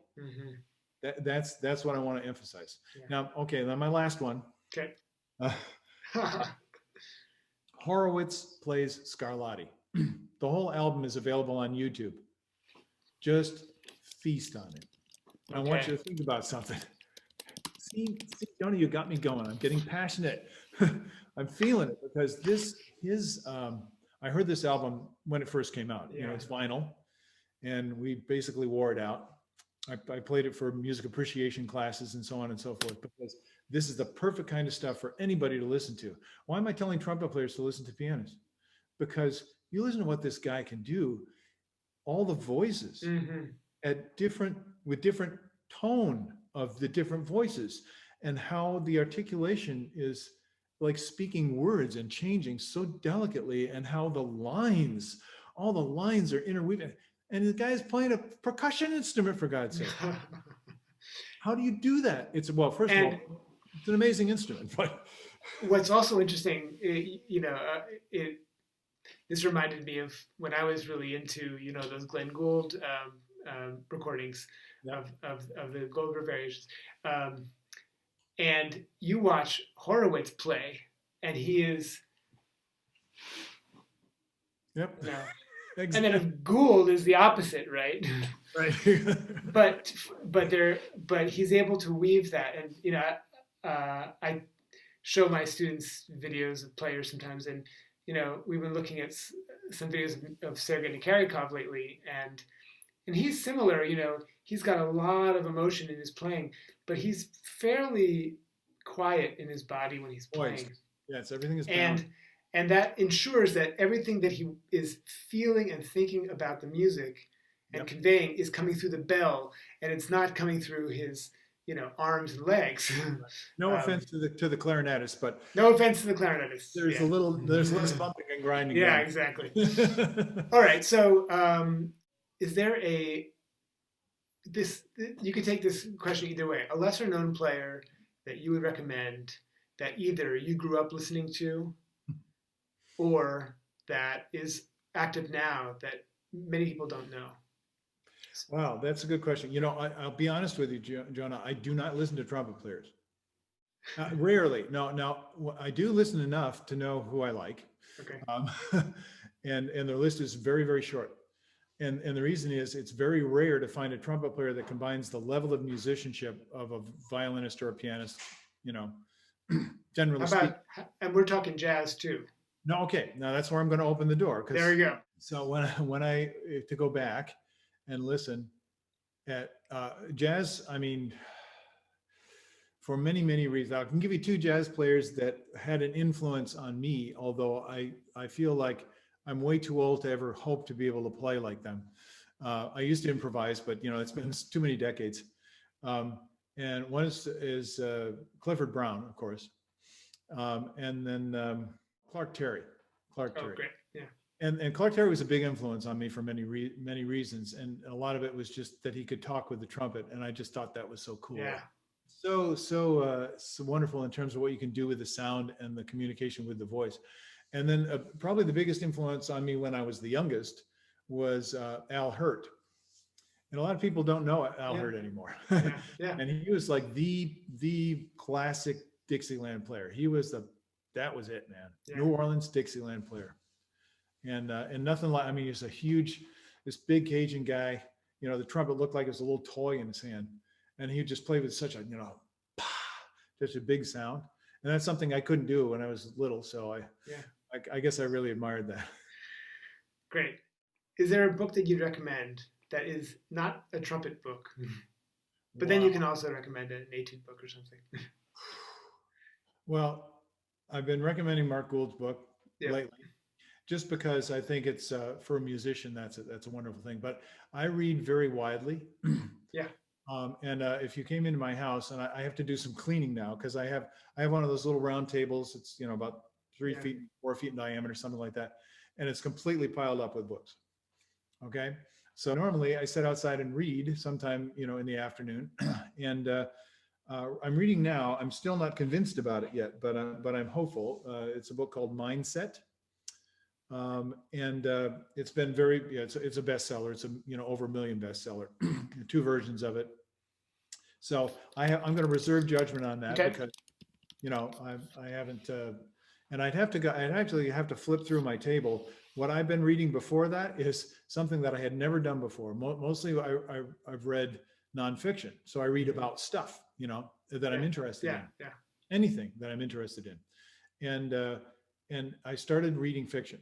That's what I want to emphasize. Now, okay, then my last one. Okay. Horowitz plays Scarlatti. The whole album is available on YouTube. Just feast on it. I want you to think about something. See, Tony, you got me going. I'm getting passionate. I'm feeling it because I heard this album when it first came out. It's vinyl, and we basically wore it out. I played it for music appreciation classes and so on and so forth, because this is the perfect kind of stuff for anybody to listen to. Why am I telling trumpet players to listen to pianists? Because you listen to what this guy can do, all the voices with different tone of the different voices, and how the articulation is like speaking words and changing so delicately, and how all the lines are interweaving. And the guy's playing a percussion instrument, for God's sake. How do you do that? First of all, it's an amazing instrument. But what's also interesting, this reminded me of when I was really into, those Glenn Gould recordings of the Goldberg variations. And you watch Horowitz play, and he is. Yep. No. Exactly. And then if Gould is the opposite, right? Right. but he's able to weave that, and I show my students videos of players sometimes, and we've been looking at some videos of Sergei Nikarikov lately, and he's similar. He's got a lot of emotion in his playing, but he's fairly quiet in his body when he's playing. Yes, everything is balanced. And that ensures that everything that he is feeling and thinking about the music and conveying is coming through the bell, and it's not coming through his, arms and legs. No offense to the clarinetist, but no offense to the clarinetist. There's less bumping and grinding. Yeah, exactly. All right. So, is there you could take this question either way. A lesser known player that you would recommend that either you grew up listening to, or that is active now that many people don't know? Wow, that's a good question. I'll be honest with you, Jonah. I do not listen to trumpet players. Rarely. No, I do listen enough to know who I like. Okay. And their list is very, very short. And the reason is it's very rare to find a trumpet player that combines the level of musicianship of a violinist or a pianist, generally How speaking. about, and we're talking jazz too. No, okay, now that's where I'm going to open the door There because we go. so when I to go back and listen at jazz, I mean, for many many reasons, I can give you two jazz players that had an influence on me. Although I feel like I'm way too old to ever hope to be able to play like them. I used to improvise, but you know it's been too many decades. Um, and one is Clifford Brown, of course, and then Clark Terry. Clark Oh, Terry. great. Yeah. And Clark Terry was a big influence on me for many reasons, and a lot of it was just that he could talk with the trumpet, and I just thought that was so cool, Yeah. so wonderful in terms of what you can do with the sound and the communication with the voice. And then probably the biggest influence on me when I was the youngest was Al Hurt, and a lot of people don't know Al Yeah. Hurt anymore. Yeah. Yeah. And he was like the classic Dixieland player. He was that was it, man. Yeah. New Orleans Dixieland player. And nothing like, I mean, he's a huge, this big Cajun guy. You know, the trumpet looked like it was a little toy in his hand, and he would just play with such a, you know, such a big sound. And that's something I couldn't do when I was little. So Yeah. I guess I really admired that. Great. Is there a book that you'd recommend that is not a trumpet book, but then Wow. you can also recommend an etude book or something? Well, I've been recommending Mark Gould's book Yeah. lately, just because I think it's for a musician, that's a wonderful thing. But I read very widely. Yeah. And if you came into my house, and I have to do some cleaning now because I have one of those little round tables. It's, you know, about 3 feet, 4 feet in diameter, something like that, and it's completely piled up with books. Okay, so normally I sit outside and read sometime, you know, in the afternoon, and I'm reading now. I'm still not convinced about it yet, but I'm hopeful. It's a book called Mindset. And it's been very, yeah, it's a bestseller. It's a, you know, over a million bestseller, two versions of it. So I'm going to reserve judgment on that Okay. because, you know, I haven't, and I'd actually have to flip through my table. What I've been reading before that is something that I had never done before. Mostly I've read nonfiction. So I read about stuff, you know, that I'm interested Yeah. in, Yeah. anything that I'm interested in. And I started reading fiction.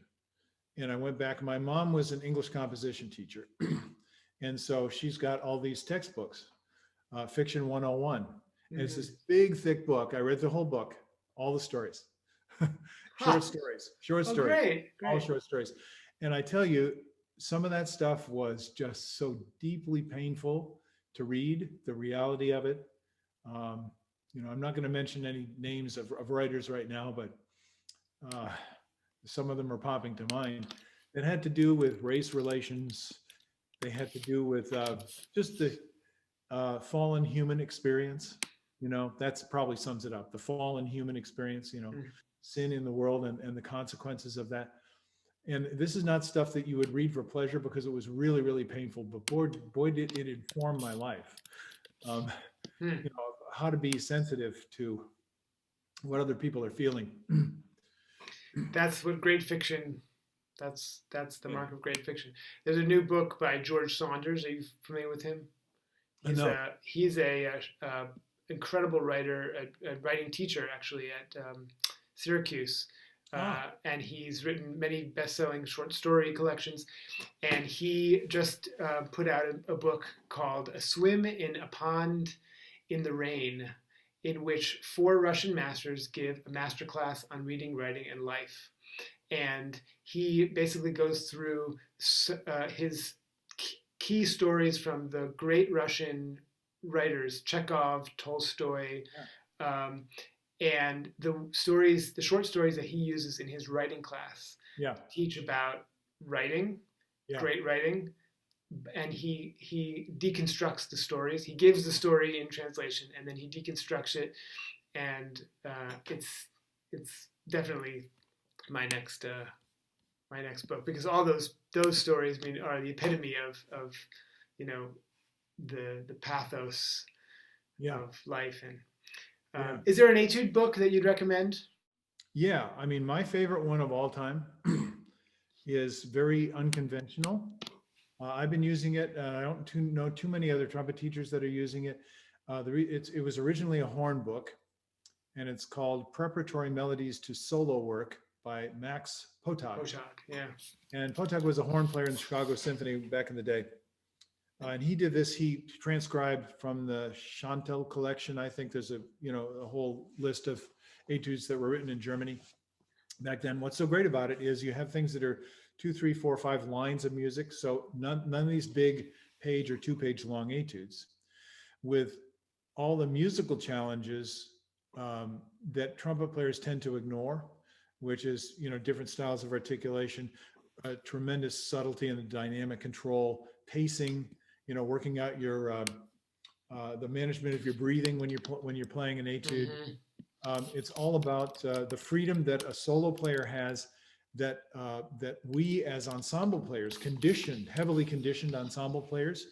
And I went back. My mom was an English composition teacher. And so she's got all these textbooks, Fiction 101. And it's this big, thick book. I read the whole book, all the stories, short stories, Oh, great. all Great. short stories. And I tell you, some of that stuff was just so deeply painful to read, the reality of it. You know, I'm not going to mention any names of writers right now, but some of them are popping to mind, that had to do with race relations. They had to do with just the fallen human experience. You know, that's probably sums it up. The fallen human experience, you know, sin in the world and the consequences of that. And this is not stuff that you would read for pleasure because it was really, really painful. But boy did it inform my life. You know, how to be sensitive to what other people are feeling. That's what great fiction. That's the mark of great fiction. There's a new book by George Saunders. Are you familiar with him? No. He's a incredible writer, a writing teacher actually at Syracuse, and he's written many best-selling short story collections. And he just put out a book called "A Swim in a Pond in the Rain," in which 4 Russian masters give a masterclass on reading, writing, and life. And he basically goes through his key stories from the great Russian writers, Chekhov, Tolstoy, and the short stories that he uses in his writing class teach about writing, great writing, and he deconstructs the stories. He gives the story in translation, and then he deconstructs it, and it's definitely my next book, because all those stories, I mean, are the epitome of you know, the pathos of life. And is there an etude book that you'd recommend? Yeah, I mean, my favorite one of all time is very unconventional. I've been using it. I don't know too many other trumpet teachers that are using it. It was originally a horn book, and it's called Preparatory Melodies to Solo Work by Max Potag. Poshak, yeah. And Potag was a horn player in the Chicago Symphony back in the day. And he did this, he transcribed from the Chantal collection. I think there's a whole list of etudes that were written in Germany back then. What's so great about it is you have things that are 2, 3, 4, 5 lines of music. So none of these big page or 2-page long etudes with all the musical challenges that trumpet players tend to ignore, which is, different styles of articulation, tremendous subtlety in the dynamic control, pacing, working out your the management of your breathing when you're playing an etude. It's all about the freedom that a solo player has that we as ensemble players, heavily conditioned ensemble players,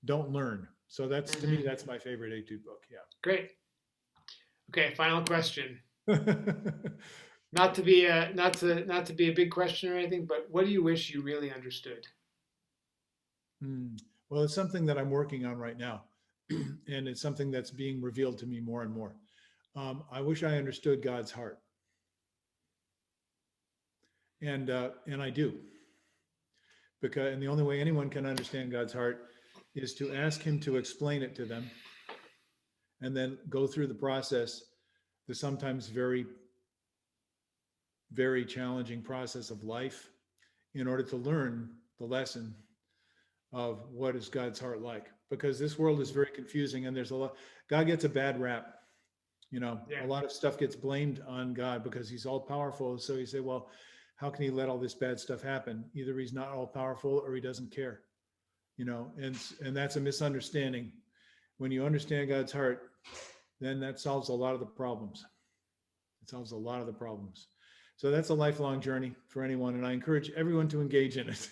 don't learn. So that's to me, that's my favorite etude book. Yeah. Great. Okay, final question. Not to be a big question or anything, but what do you wish you really understood? Well, it's something that I'm working on right now, and it's something that's being revealed to me more and more. I wish I understood God's heart, and I do, and the only way anyone can understand God's heart is to ask Him to explain it to them, and then go through the process, the sometimes very, very challenging process of life, in order to learn the lesson of what is God's heart like. Because this world is very confusing, and there's a lot. God gets a bad rap. A lot of stuff gets blamed on God because He's all powerful. So you say, well, how can He let all this bad stuff happen? Either He's not all powerful or He doesn't care. And that's a misunderstanding. When you understand God's heart, then that solves a lot of the problems. It solves a lot of the problems. So that's a lifelong journey for anyone, and I encourage everyone to engage in it.